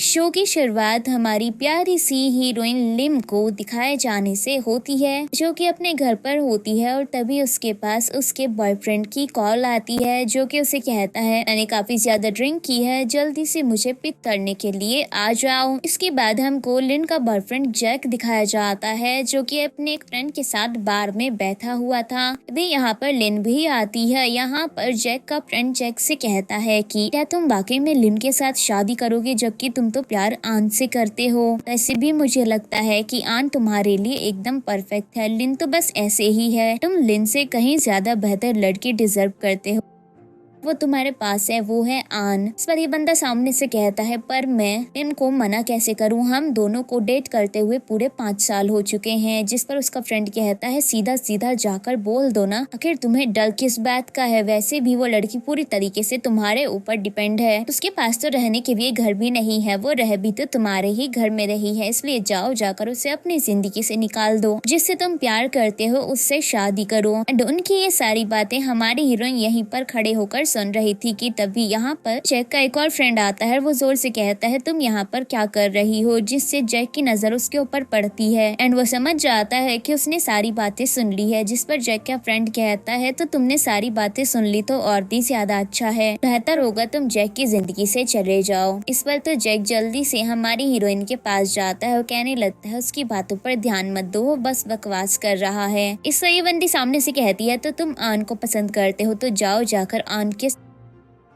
Show की शुरुआत हमारी प्यारी सी हीरोइन लिम को दिखाए जाने से होती है, जो कि अपने घर पर होती है और तभी उसके पास उसके बॉयफ्रेंड की कॉल आती है, जो कि उसे कहता है मैंने काफी ज्यादा ड्रिंक की है, जल्दी से मुझे पिक करने के लिए आ जाओ। इसके बाद हमको लिन का बॉयफ्रेंड जैक दिखाया जाता है, जो कि अपने एक फ्रेंड के साथ बार में बैठा हुआ था। अभी यहाँ पर लिन भी आती है। यहाँ पर जैक का फ्रेंड जैक से कहता है कि क्या तुम वाकई में लिन के साथ शादी करोगे, जबकि तुम तो प्यार आन से करते हो। ऐसे भी मुझे लगता है कि आन तुम्हारे लिए एकदम परफेक्ट है, लिन तो बस ऐसे ही है। तुम लिन से कहीं ज्यादा बेहतर लड़की डिजर्व करते हो, वो तुम्हारे पास है, वो है आन। इस पर ये बंदा सामने से कहता है पर मैं इनको मना कैसे करूं, हम दोनों को डेट करते हुए पूरे 5 साल हो चुके हैं। जिस पर उसका फ्रेंड कहता है सीधा सीधा जाकर बोल दो ना, आखिर तुम्हें डर किस बात का है, वैसे भी वो लड़की पूरी तरीके से तुम्हारे ऊपर डिपेंड है, उसके पास तो रहने के लिए घर भी नहीं है, वो रह भी तो तुम्हारे ही घर में रही है, इसलिए जाओ जाकर उसे अपनी जिंदगी से निकाल दो, जिससे तुम प्यार करते हो उससे शादी करो। एंड उनकी ये सारी बातें हमारी हीरोइन यहीं पर खड़े होकर सुन रही थी कि तभी यहाँ पर जैक का एक और फ्रेंड आता है। वो जोर से कहता है तुम यहाँ पर क्या कर रही हो, जिससे जैक की नजर उसके ऊपर पड़ती है एंड वो समझ जाता है कि उसने सारी बातें सुन ली है। जिस पर जैक का फ्रेंड कहता है तो तुमने सारी बातें सुन ली तो और भी ज्यादा अच्छा है, बेहतर होगा तुम जैक की जिंदगी से चले जाओ। इस पर तो जैक जल्दी से हमारी हीरोइन के पास जाता है और कहने लगता है उसकी बातों पर ध्यान मत दो, वो बस बकवास कर रहा है। इस पर ये बंदी सामने से कहती है तो तुम आन को पसंद करते हो तो जाओ जाकर आन के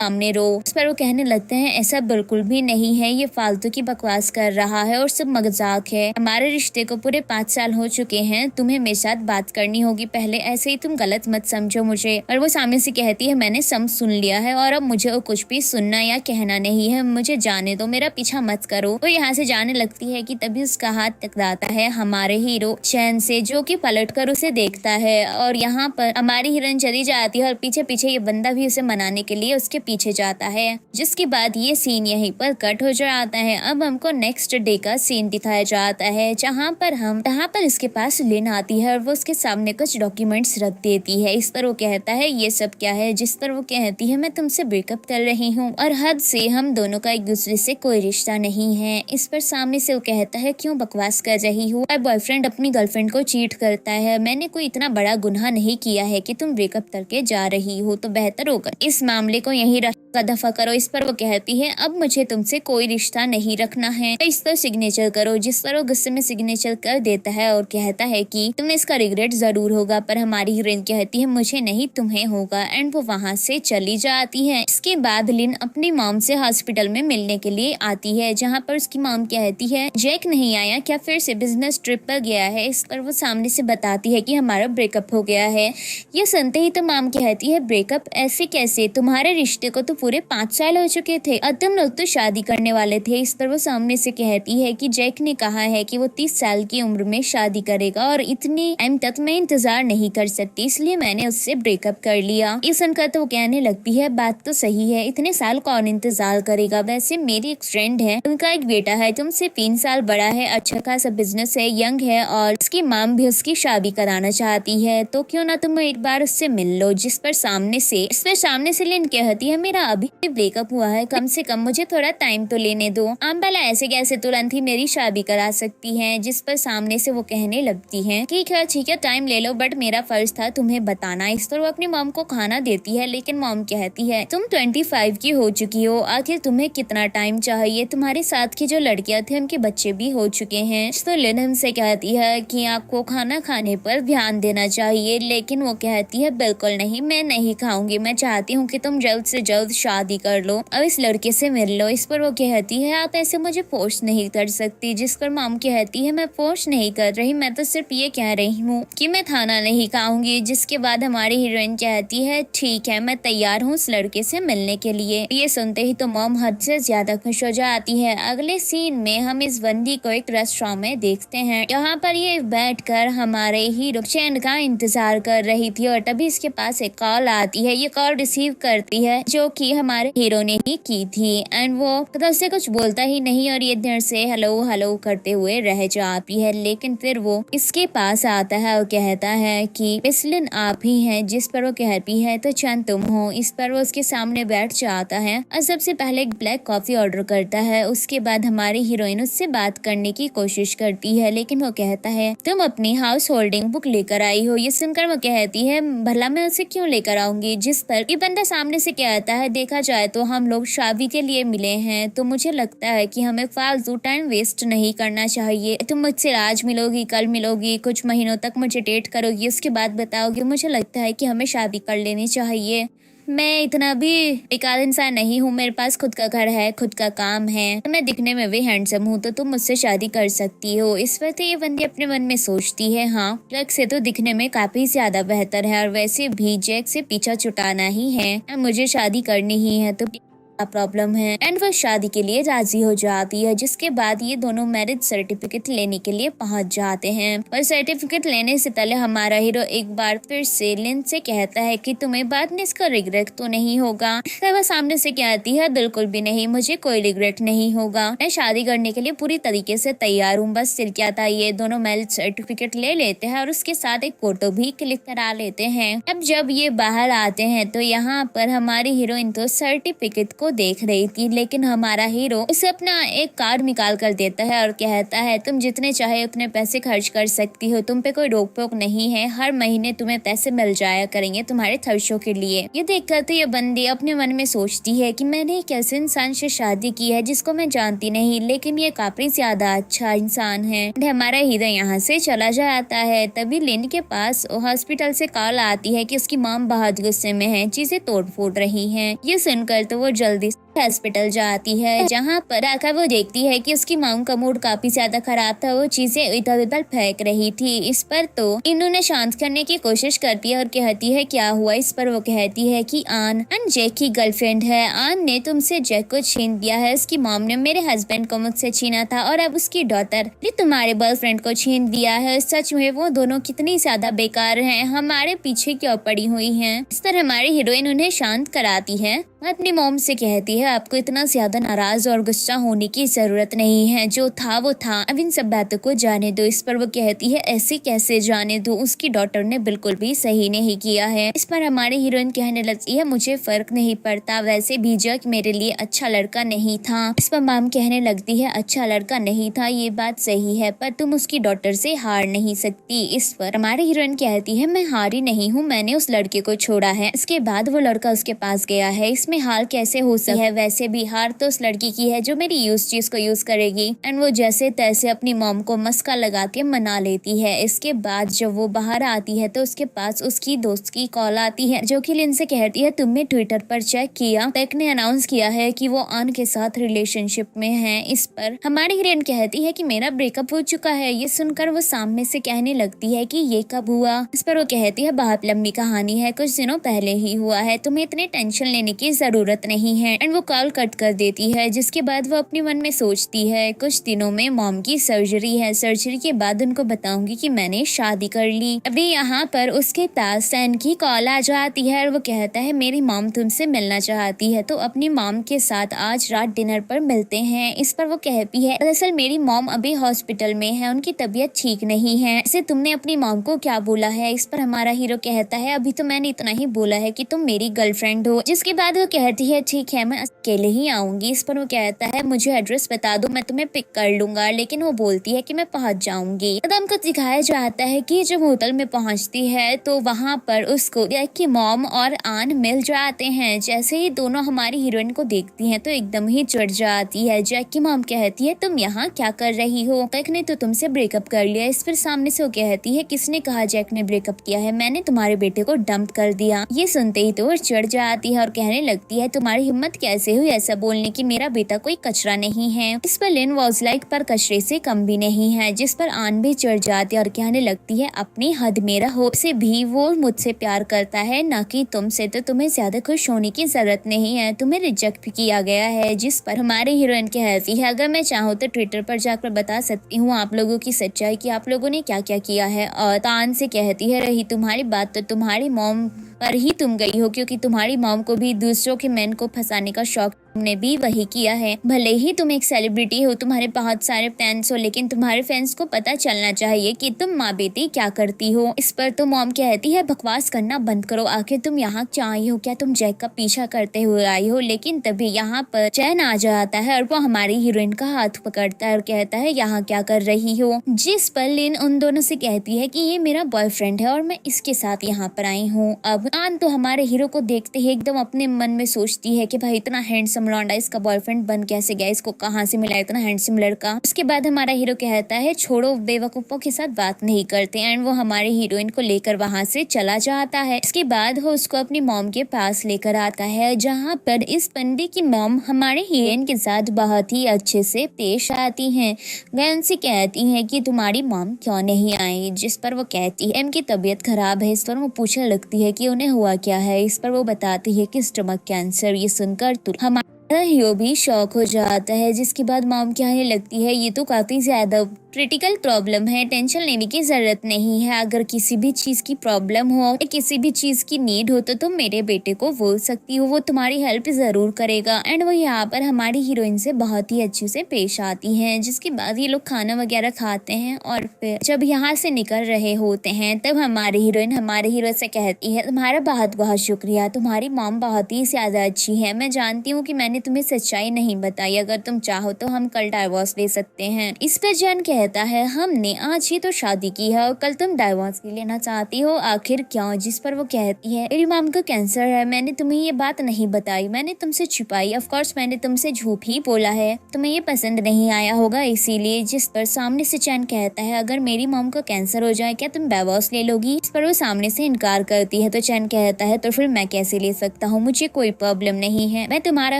सामने रो। इस पर वो कहने लगते हैं ऐसा बिल्कुल भी नहीं है, ये फालतू की बकवास कर रहा है और सब मजाक है, हमारे रिश्ते को पूरे 5 साल हो चुके हैं, तुम्हें मेरे साथ बात करनी होगी पहले, ऐसे ही तुम गलत मत समझो मुझे। और वो सामने से कहती है मैंने सब सुन लिया है और अब मुझे कुछ भी सुनना या कहना नहीं है, मुझे जाने दो, मेरा पीछा मत करो। तो यहाँ से जाने लगती है कि तभी उसका हाथ टकराता है हमारे हीरो चैन से, जो कि पलट कर उसे देखता है और यहाँ पर हमारी हीरोइन चली जाती है और पीछे पीछे ये बंदा भी उसे मनाने के लिए उसके पीछे जाता है। जिसके बाद ये सीन यहीं पर कट हो जाता है। अब हमको नेक्स्ट डे का सीन दिखाया जाता है, जहाँ पर इसके पास लिन आती है और वो उसके सामने कुछ डॉक्यूमेंट्स रख देती है। इस पर वो कहता है ये सब क्या है, जिस पर वो कहती है मैं तुमसे ब्रेकअप कर रही हूँ और हद से हम दोनों का एक दूसरे से कोई रिश्ता नहीं है। इस पर सामने से वो कहता है क्यों बकवास कर रही हूँ, और बॉयफ्रेंड अपनी गर्लफ्रेंड को चीट करता है, मैंने कोई इतना बड़ा गुनाह नहीं किया है कि तुम ब्रेकअप करके जा रही हो, तो बेहतर होगा इस मामले को यहीं का दफा करो। इस पर वो कहती है अब मुझे तुमसे कोई रिश्ता नहीं रखना है, तो इस पर सिग्नेचर करो। जिस पर वो गुस्से में सिग्नेचर कर देता है और कहता है कि तुम्हें इसका रिग्रेट जरूर होगा, पर हमारी हीरोइन कहती है मुझे नहीं तुम्हें होगा एंड वो वहाँ से चली जाती है। इसके बाद लिन अपनी मॉम से हॉस्पिटल में मिलने के लिए आती है, जहाँ पर उसकी मॉम कहती है जैक नहीं आया क्या, फिर से बिजनेस ट्रिप पर गया है। इस पर वो सामने से बताती है कि हमारा ब्रेकअप हो गया है। ये सुनते ही तो मॉम कहती है ब्रेकअप ऐसे कैसे, तुम्हारे रिश्ते को तो पूरे 5 साल हो चुके थे और तुम लोग तो शादी करने वाले थे। इस पर वो सामने से कहती है कि जैक ने कहा है कि वो 30 साल की उम्र में शादी करेगा और इतनी टाइम तक मैं इंतजार नहीं कर सकती, इसलिए मैंने उससे ब्रेकअप कर लिया। ये सुनकर तो वो कहने लगती है बात तो सही है, इतने साल कौन इंतजार करेगा, वैसे मेरी एक फ्रेंड है, उनका एक बेटा है तुमसे 3 साल बड़ा है, अच्छा खासा बिजनेस है, यंग है और उसकी माम भी उसकी शादी कराना चाहती है, तो क्यों ना तुम एक बार उससे मिल लो। जिस पर सामने से लिन कहती है मेरा अभी ब्रेकअप हुआ है, कम से कम मुझे थोड़ा टाइम तो लेने दो, आप भला ऐसे कैसे तुरंत ही मेरी शादी करा सकती हैं। जिस पर सामने से वो कहने लगती है ठीक है टाइम ले लो, बट मेरा फर्ज था तुम्हें बताना। इस पर वो अपनी मॉम को खाना देती है, लेकिन मॉम कहती है तुम 25 की हो चुकी हो, आखिर तुम्हें कितना टाइम चाहिए, तुम्हारे साथ की जो लड़कियां थी उनके बच्चे भी हो चुके हैं। तो लिन हमसे कहती है कि आपको खाना खाने पर ध्यान देना चाहिए, लेकिन वो कहती है बिल्कुल नहीं, मैं नहीं खाऊंगी, मैं चाहती हूँ कि तुम जल्द से जल्द शादी कर लो और इस लड़के से मिल लो। इस पर वो कहती है आप ऐसे मुझे फोर्स नहीं कर सकती। जिस पर मॉम कहती है मैं फोर्स नहीं कर रही, मैं तो सिर्फ ये कह रही हूँ कि मैं खाना नहीं खाऊंगी। जिसके बाद हमारी हीरोइन कहती है ठीक है मैं तैयार हूँ उस लड़के से मिलने के लिए। ये सुनते ही तो मॉम हद से ज्यादा खुश हो जाती है। अगले सीन में हम इस बंदी को एक रेस्टोरेंट में देखते हैं, यहाँ पर ये बैठकर हमारे हीरो चैन का इंतजार कर रही थी और तभी इसके पास एक कॉल आती है। ये कॉल रिसीव करती है जो कि हमारे हीरो ने ही की थी। एंड वो पता उससे कुछ बोलता ही नहीं और ये देर से हेलो हेलो करते हुए रह जाती है। लेकिन फिर वो इसके पास आता है और कहता है कि पेसलिन आप ही हैं। जिस पर वो कहती है तो चंद तुम हो। इस पर वो उसके सामने बैठ जाता है और सबसे पहले एक ब्लैक कॉफी ऑर्डर करता है। उसके बाद हमारी हीरोइन उससे बात करने की कोशिश करती है, लेकिन वो कहता है तुम अपनी हाउस होल्डिंग बुक लेकर आई हो। ये सुनकर वो कहती है भला मैं उसे क्यों लेकर आऊंगी। जिस पर ये बंदा सामने से कहता है देखा जाए तो हम लोग शादी के लिए मिले हैं, तो मुझे लगता है कि हमें फालतू टाइम वेस्ट नहीं करना चाहिए। तुम मुझसे आज मिलोगी, कल मिलोगी, कुछ महीनों तक मुझे डेट करोगी, उसके बाद बताओगी। मुझे लगता है कि हमें शादी कर लेनी चाहिए। मैं इतना भी बेकार इंसान नहीं हूँ, मेरे पास खुद का घर है, खुद का काम है, मैं दिखने में भी हैंडसम हूँ, तो तुम मुझसे शादी कर सकती हो। इस वक्त ये बंदी अपने मन में सोचती है हाँ जैक से तो दिखने में काफी ज्यादा बेहतर है और वैसे भी जैक से पीछा छुटाना ही है, मुझे शादी करनी ही है, तो क्या प्रॉब्लम है। एंड वो शादी के लिए राजी हो जाती है। जिसके बाद ये दोनों मैरिज सर्टिफिकेट लेने के लिए पहुंच जाते हैं और सर्टिफिकेट लेने से पहले हमारा हीरो एक बार फिर से लिन से कहता है कि तुम्हें बाद में इसका रिग्रेट तो नहीं होगा। तो वह सामने से कहती है बिल्कुल भी नहीं, मुझे कोई रिग्रेट नहीं होगा, मैं शादी करने के लिए पूरी तरीके से तैयार हूँ। बस फिर क्या था, ये दोनों मैरिज सर्टिफिकेट ले लेते हैं और उसके साथ एक फोटो भी क्लिक करा लेते हैं। अब जब ये बाहर आते हैं तो यहाँ पर हमारी हीरोइन तो सर्टिफिकेट को देख रही थी, लेकिन हमारा हीरो उसे अपना एक कार्ड निकाल कर देता है और कहता है तुम जितने चाहे उतने पैसे खर्च कर सकती हो, तुम पे कोई रोक टोक नहीं है, हर महीने तुम्हें पैसे मिल जाया करेंगे तुम्हारे खर्चों के लिए। ये देखकर तो ये बंदी अपने मन में सोचती है कि मैंने एक ऐसे इंसान से शादी की है जिसको मैं जानती नहीं, लेकिन ये काफी ज्यादा अच्छा इंसान है। हमारा हीरो यहाँ से चला जाता है। तभी लिन के पास हॉस्पिटल से कॉल आती है कि उसकी मॉम बहुत गुस्से में है, चीजें तोड़ फोड़ रही हैं। ये सुनकर तो वो जल्दी हॉस्पिटल जाती है, जहाँ पर आकर वो देखती है कि उसकी मॉम का मूड काफी ज्यादा खराब था, वो चीजें इधर उधर फेंक रही थी। इस पर तो इन्होंने शांत करने की कोशिश करती है और कहती है क्या हुआ। इस पर वो कहती है कि आन जैक की गर्लफ्रेंड है, आन ने तुमसे जैक को छीन दिया है, उसकी मॉम ने मेरे हस्बैंड को मुझसे छीना था और अब उसकी डॉटर ने तुम्हारे बॉयफ्रेंड को छीन दिया है। सच में वो दोनों कितनी ज्यादा बेकार हैं, हमारे पीछे क्यों पड़ी हुई हैं। इस पर हमारी हीरोइन उन्हें शांत कराती है, अपनी मॉम से कहती है आपको इतना ज्यादा नाराज और गुस्सा होने की जरूरत नहीं है, जो था वो था, अब इन सब बातों को जाने दो। इस पर वो कहती है ऐसे कैसे जाने दो, उसकी डॉटर ने बिल्कुल भी सही नहीं किया है। इस पर हमारी हीरोइन कहने लगती है मुझे फर्क नहीं पड़ता, वैसे भी जैक मेरे लिए अच्छा लड़का नहीं था। इस पर मॉम कहने लगती है अच्छा लड़का नहीं था ये बात सही है, पर तुम उसकी डॉटर से हार नहीं सकती। इस पर हमारी हीरोइन कहती है मैं हारी नहीं हूँ, मैंने उस लड़के को छोड़ा है, इसके बाद वो लड़का उसके पास गया है, इसमें हार कैसे हो सकती है। वैसे भी हार तो उस लड़की की है जो मेरी चीज को यूज करेगी। एंड वो जैसे तैसे अपनी मॉम को मस्का लगा के मना लेती है। इसके बाद जब वो बाहर आती है तो उसके पास उसकी दोस्त की कॉल आती है, जो कि लिन से कहती है तुमने ट्विटर पर चेक किया, टेक ने अनाउंस किया है कि वो आन के साथ रिलेशनशिप में है। इस पर हमारी हीरोइन कहती है कि मेरा ब्रेकअप हो चुका है। ये सुनकर वो सामने से कहने लगती है कि ये कब हुआ। इस पर वो कहती है बहुत लंबी कहानी है, कुछ दिनों पहले ही हुआ है, तुम्हें इतने टेंशन लेने की जरूरत नहीं है। एंड वो कॉल कट कर देती है। जिसके बाद वो अपने मन में सोचती है कुछ दिनों में मॉम की सर्जरी है, सर्जरी के बाद उनको बताऊंगी कि मैंने शादी कर ली। अभी यहाँ पर उसके पास सैन की कॉल आ जाती है और वो कहता है मेरी मॉम तुमसे मिलना चाहती है, तो अपनी मॉम के साथ आज रात डिनर पर मिलते हैं। इस पर वो कहती है दरअसल मेरी मॉम अभी हॉस्पिटल में है, उनकी तबीयत ठीक नहीं है। इसे तुमने अपनी मॉम को क्या बोला है। इस पर हमारा हीरो कहता है अभी तो मैंने इतना ही बोला है कि तुम मेरी गर्लफ्रेंड हो। जिसके बाद वो कहती है ठीक है मैं अकेले ही आऊंगी। इस पर वो कहता है मुझे एड्रेस बता दो, मैं तुम्हें पिक कर लूंगा, लेकिन वो बोलती है कि मैं पहुंच जाऊंगी। तब हमको दिखाया जाता है कि जब होटल में पहुंचती है तो वहां पर उसको जैक की मॉम और आन मिल जाते हैं। जैसे ही दोनों हमारी हीरोइन को देखती हैं तो एकदम ही चिढ़ जाती है। जैक की मॉम कहती है तुम यहाँ क्या कर रही हो, जैक ने तो तुमसे ब्रेकअप कर लिया। इस पर सामने से वो कहती है किसने कहा जैक ने ब्रेकअप किया है, मैंने तुम्हारे बेटे को डंप कर दिया। ये सुनते ही तो वो चिढ़ जाती है और कहने लगती है तुम्हारी हिम्मत कैसे हुई ऐसा बोलने की, मेरा बेटा कोई कचरा नहीं है। इस पर लिन वॉज लाइक पर कचरे से कम भी नहीं है। जिस पर आन भी चढ़ जाती है और कहने लगती है अपनी हद में रहो, से भी वो मुझसे प्यार करता है ना कि तुमसे, तो तुम्हें ज्यादा खुश होने की जरूरत नहीं है, तुम्हें रिजेक्ट भी किया गया है। जिस पर हमारे हीरोइन कहती है अगर मैं चाहूँ तो ट्विटर पर जाकर बता सकती हूँ आप लोगों की सच्चाई कि आप लोगों ने क्या क्या किया है। और आन से कहती है रही तुम्हारी बात तो तुम्हारी मॉम पर ही तुम गई हो, क्योंकि तुम्हारी मॉम को भी दूसरों के मैन को फंसाने का शौक, तुमने भी वही किया है। भले ही तुम एक सेलिब्रिटी हो, तुम्हारे बहुत सारे फैंस हो, लेकिन तुम्हारे फैंस को पता चलना चाहिए कि तुम माँ बेटी क्या करती हो। इस पर तो मॉम कहती है बकवास करना बंद करो, आखिर तुम यहाँ क्या आई हो? क्या तुम जैक का पीछा करते हुए आई हो? लेकिन तभी यहाँ पर चैन आ जाता है और वो हमारी हीरोइन का हाथ पकड़ता है और कहता है यहाँ क्या कर रही हो। जिस पर लिन उन दोनों से कहती है कि ये मेरा बॉयफ्रेंड है और मैं इसके साथ यहाँ पर आई हूँ। अब आन तो हमारे हीरो को देखते ही एकदम अपने मन में सोचती है कि भाई इतना हैंडसम लौंडा इसका बॉयफ्रेंड बन कैसे गया, इसको कहाँ से मिला इतना हैंडसम लड़का। उसके बाद हमारा हीरो कहता है छोड़ो, बेवकूफों के साथ बात नहीं करते, एंड वो हमारे हीरोइन को लेकर वहाँ से चला जाता है। इसके बाद वो उसको अपनी मॉम के पास लेकर आता है, जहाँ पर इस बंदे की मॉम हमारे हीरोइन के साथ बहुत ही अच्छे से पेश आती हैं। वह उनसे कहती है कि तुम्हारी मॉम क्यों नहीं आई, जिस पर वो कहती है इनकी तबीयत खराब है। इस पर वो पूछने लगती है कि उन्हें हुआ क्या है। इस पर वो बताती है कि स्टमक कैंसर। ये सुनकर तो हमारा हीरो भी शॉक हो जाता है, जिसके बाद मॉम कहने लगती है ये तो काफी ज्यादा क्रिटिकल प्रॉब्लम है, टेंशन लेने की जरूरत नहीं है। अगर किसी भी चीज की प्रॉब्लम हो या किसी भी चीज की नीड हो तो तुम मेरे बेटे को बोल सकती हो, वो तुम्हारी हेल्प जरूर करेगा। एंड वो यहाँ पर हमारी हीरोइन से बहुत ही अच्छे से पेश आती हैं। जिसके बाद ये लोग खाना वगैरह खाते हैं और फिर जब यहाँ से निकल रहे होते हैं तब हमारी हीरोइन हमारे हीरो से कहती है तुम्हारा बहुत बहुत शुक्रिया, तुम्हारी मॉम बहुत ही ज्यादा अच्छी है। मैं जानती हूँ कि मैंने तुम्हें सच्चाई नहीं बताई, अगर तुम चाहो तो हम कल डाइवोर्स ले सकते हैं। इस पर जैन कहता है हमने आज ही तो शादी की है और कल तुम डाइवोर्स भी लेना चाहती हो, आखिर क्यों? जिस पर वो कहती है मेरी मॉम को कैंसर है, मैंने तुम्हें ये बात नहीं बताई, मैंने तुमसे छुपाई। ऑफ कोर्स मैंने तुमसे झूठ ही बोला है, तुम्हें ये पसंद नहीं आया होगा इसीलिए। जिस पर सामने से चैन कहता है अगर मेरी मॉम को कैंसर हो जाए क्या तुम डाइवोर्स ले लोगी? इस पर वो सामने से इनकार करती है तो चैन कहता है तो फिर मैं कैसे ले सकता हूँ, मुझे कोई प्रॉब्लम नहीं है, मैं तुम्हारा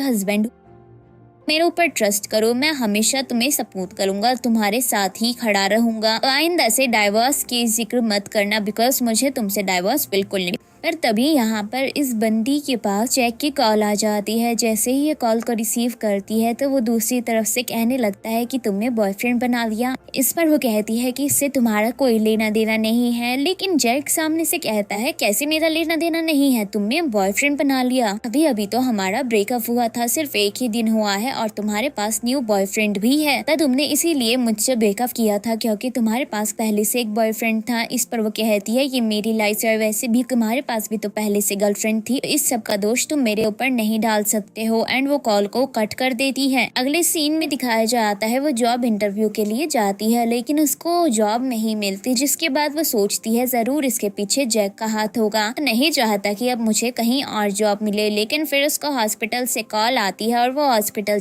हस्बैंड, मेरे ऊपर ट्रस्ट करो, मैं हमेशा तुम्हें सपोर्ट करूंगा, तुम्हारे साथ ही खड़ा रहूंगा। आइंदा से डाइवोर्स की जिक्र मत करना, बिकॉज मुझे तुमसे डाइवोर्स बिल्कुल नहीं। पर तभी यहाँ पर इस बंदी के पास जैक की कॉल आ जाती है। जैसे ही ये कॉल को रिसीव करती है तो वो दूसरी तरफ से कहने लगता है कि तुमने बॉयफ्रेंड बना लिया। इस पर वो कहती है कि इससे तुम्हारा कोई लेना देना नहीं है, लेकिन जैक सामने से कहता है कैसे मेरा लेना देना नहीं है, तुमने बॉयफ्रेंड बना लिया, अभी अभी तो हमारा ब्रेकअप हुआ था, सिर्फ एक ही दिन हुआ है और तुम्हारे पास न्यू बॉयफ्रेंड भी है, तो तुमने इसीलिए मुझसे ब्रेकअप किया था क्योंकि तुम्हारे पास पहले से एक बॉयफ्रेंड था। इस पर वो कहती है कि मेरी लाइफ है, वैसे भी तुम्हारे पास भी तो पहले से गर्लफ्रेंड थी, तो इस सब का दोष तुम मेरे ऊपर नहीं डाल सकते हो। एंड वो कॉल को कट कर देती है। अगले सीन में दिखाया जाता है वो जॉब इंटरव्यू के लिए जाती है लेकिन उसको जॉब नहीं मिलती, जिसके बाद वो सोचती है जरूर इसके पीछे जैक का हाथ होगा, नहीं चाहता कि अब मुझे कहीं और जॉब मिले। लेकिन फिर उसको हॉस्पिटल से कॉल आती है और वो हॉस्पिटल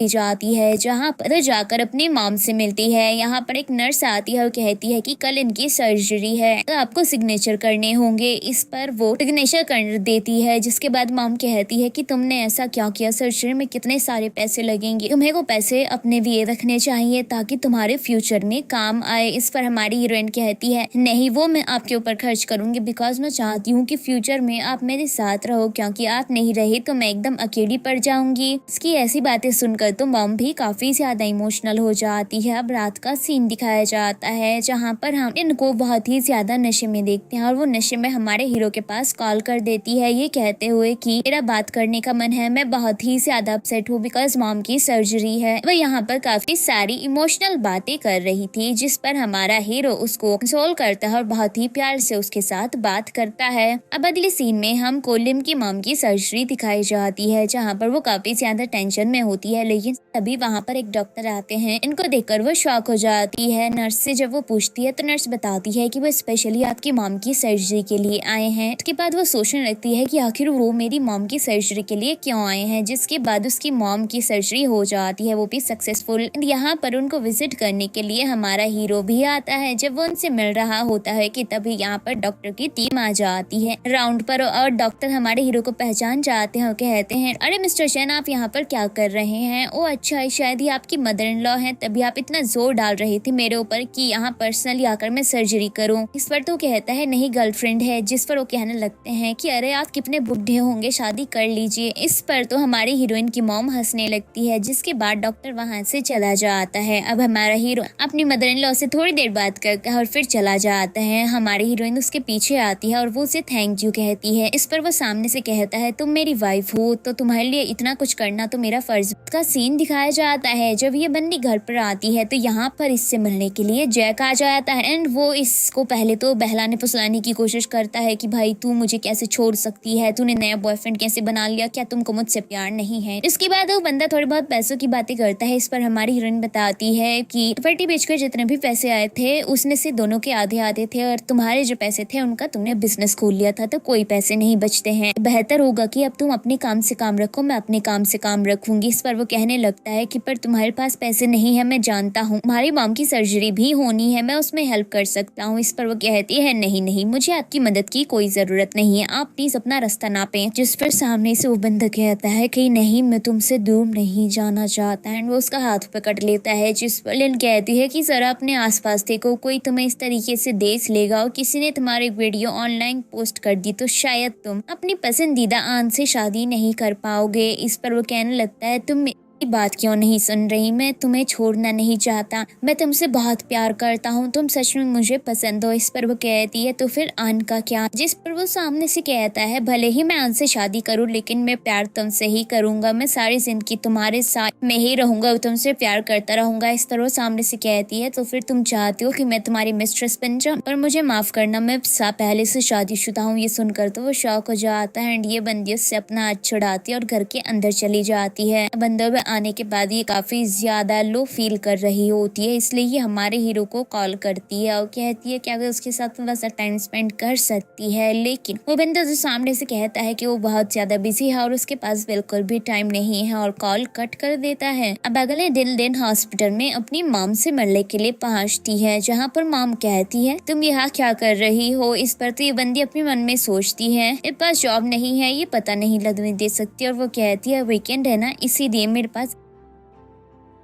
जाती है, जहाँ पर जाकर अपनी मॉम से मिलती है। यहाँ पर एक नर्स आती है और कहती है कि कल इनकी सर्जरी है तो आपको सिग्नेचर करने होंगे। इस पर वो सिग्नेचर कर देती है, जिसके बाद मॉम कहती है कि तुमने ऐसा क्या किया, सर्जरी में कितने सारे पैसे लगेंगे, तुम्हें वो पैसे अपने लिए रखने चाहिए ताकि तुम्हारे फ्यूचर में काम आए। इस पर हमारी हीरोइन कहती है नहीं, वो मैं आपके ऊपर खर्च करूंगी, बिकॉज मैं चाहती हूँ कि फ्यूचर में आप मेरे साथ रहो, क्योंकि आप नहीं रहे तो मैं एकदम अकेली पड़ जाऊंगी। इसकी ऐसी बातें सुनकर तो मॉम भी काफी ज्यादा इमोशनल हो जाती है। अब रात का सीन दिखाया जाता है जहाँ पर हम इनको बहुत ही ज्यादा नशे में देखते हैं और वो नशे में हमारे हीरो के पास कॉल कर देती है ये कहते हुए कि मेरा बात करने का मन है, मैं बहुत ही ज्यादा अपसेट हूँ बिकॉज मॉम की सर्जरी है। वह यहाँ पर काफी सारी इमोशनल बातें कर रही थी, जिस पर हमारा हीरो उसको कंसोल करता है और बहुत ही प्यार से उसके साथ बात करता है। अब अगले सीन में हमको लिम की मॉम की सर्जरी दिखाई जाती है, जहाँ पर वो काफी ज्यादा टेंशन में होती है। लेकिन तभी वहाँ पर एक डॉक्टर आते हैं, इनको देखकर वो शॉक हो जाती है। नर्स से जब वो पूछती है तो नर्स बताती है कि वो स्पेशली आपकी मॉम की सर्जरी के लिए आए हैं। उसके बाद वो सोचने लगती है कि आखिर वो मेरी मॉम की सर्जरी के लिए क्यों आए हैं, जिसके बाद उसकी मॉम की सर्जरी हो जाती है, वो भी सक्सेसफुल। यहाँ पर उनको विजिट करने के लिए हमारा हीरो भी आता है। जब वो उनसे मिल रहा होता है कि तभी यहाँ पर डॉक्टर की टीम आ जाती है राउंड पर और डॉक्टर हमारे हीरो को पहचान जाते हैं और कहते हैं अरे मिस्टर चैन आप यहाँ पर क्या कर रहे हैं, हैं। ओ अच्छा, शायद ही आपकी मदर इन लॉ हैं, तभी आप इतना जोर डाल रहे थे मेरे ऊपर कि यहाँ पर्सनली आकर मैं सर्जरी करूँ। इस पर तो कहता है नहीं गर्लफ्रेंड है, जिस पर वो कहने लगते हैं कि अरे आप कितने बुढ़े होंगे, शादी कर लीजिए। इस पर तो हमारी हीरोइन की मॉम हंसने लगती है, जिसके बाद डॉक्टर वहाँ से चला जाता है। अब हमारा हीरो अपनी मदर इन लॉ से थोड़ी देर बात करता है और फिर चला जाता है। हमारी हीरोइन उसके पीछे आती है और वो उसे थैंक यू कहती है। इस पर वो सामने से कहता है तुम मेरी वाइफ हो तो तुम्हारे लिए इतना कुछ करना तो मेरा फर्ज का सीन दिखाया जाता है। जब ये बंदी घर पर आती है तो यहाँ पर इससे मिलने के लिए जैक आ जाता है एंड वो इसको पहले तो बहलाने फुसलाने की कोशिश करता है कि भाई तू मुझे कैसे छोड़ सकती है, तूने नया बॉयफ्रेंड कैसे बना लिया, क्या तुमको मुझसे प्यार नहीं है। इसके बाद वो बंदा थोड़ी बहुत पैसों की बातें करता है। इस पर हमारी हीरोइन बताती है कि प्रॉपर्टी बेचकर जितने भी पैसे आए थे उसमें से दोनों के आधे आधे थे और तुम्हारे जो पैसे थे उनका तुमने बिजनेस खोल लिया था तो कोई पैसे नहीं बचते हैं। बेहतर होगा कि अब तुम अपने काम से काम रखो, मैं अपने काम से काम रखूंगी। इस पर वो कहने लगता है कि पर तुम्हारे पास पैसे नहीं है, मैं जानता हूँ, हमारी मॉम की सर्जरी भी होनी है, मैं उसमें हेल्प कर सकता हूँ। इस पर वो कहती है नहीं, मुझे आपकी मदद की कोई जरूरत नहीं है, आप प्लीज अपना रास्ता नापें। जिस पर सामने से वो बंदा कहता है कि नहीं मैं तुमसे दूर नहीं जाना चाहता है। वो उसका हाथ पकड़ लेता है। जिस पर लिन कहती है कि जरा अपने आसपास देखो, कोई तुम्हें इस तरीके से देख लेगा और किसी ने तुम्हारी वीडियो ऑनलाइन पोस्ट कर दी तो शायद तुम अपनी पसंदीदा आन से शादी नहीं कर पाओगे। इस पर वो कहने लगता है तुम बात क्यों नहीं सुन रही, मैं तुम्हें छोड़ना नहीं चाहता, मैं तुमसे बहुत प्यार करता हूँ, तुम सच में मुझे पसंद हो। इस पर वो कहती है तो फिर आन का क्या। जिस पर वो सामने से कहता है भले ही मैं आन से शादी करूँ लेकिन मैं प्यार तुमसे ही करूंगा, मैं सारी जिंदगी तुम्हारे साथ में ही रहूंगा, तुमसे प्यार करता रहूंगा। इस पर वो सामने से कहती है तो फिर तुम चाहती हो कि मैं तुम्हारी मिस्ट्रेस बन जाऊँ, पर मुझे माफ करना, मैं पहले से शादीशुदा हूँ। ये सुनकर तो वो शौक हो जाता है एंड ये बंदी उससे अपना हाथ छुड़ाती है और घर के अंदर चली जाती है। बंदों में आने के बाद ये काफी ज्यादा लो फील कर रही होती है, इसलिए ये हमारे हीरो को कॉल करती है और कहती है कि अगर उसके साथ थोड़ा सा टाइम स्पेंड कर सकती है। लेकिन वो बंदा जो सामने से कहता है कि वो बहुत ज्यादा बिजी है और उसके पास बिल्कुल भी टाइम नहीं है और कॉल कट कर देता है। अब अगले दिन हॉस्पिटल में अपनी मॉम से मिलने के लिए पहुंचती है, जहाँ पर मॉम कहती है तुम यहाँ क्या कर रही हो। इस पर तो ये बंदी अपने मन में सोचती है मेरे पास जॉब नहीं है, ये पता नहीं लगने दे सकती, और वो कहती है वीकेंड है ना इसीलिए मेरे पास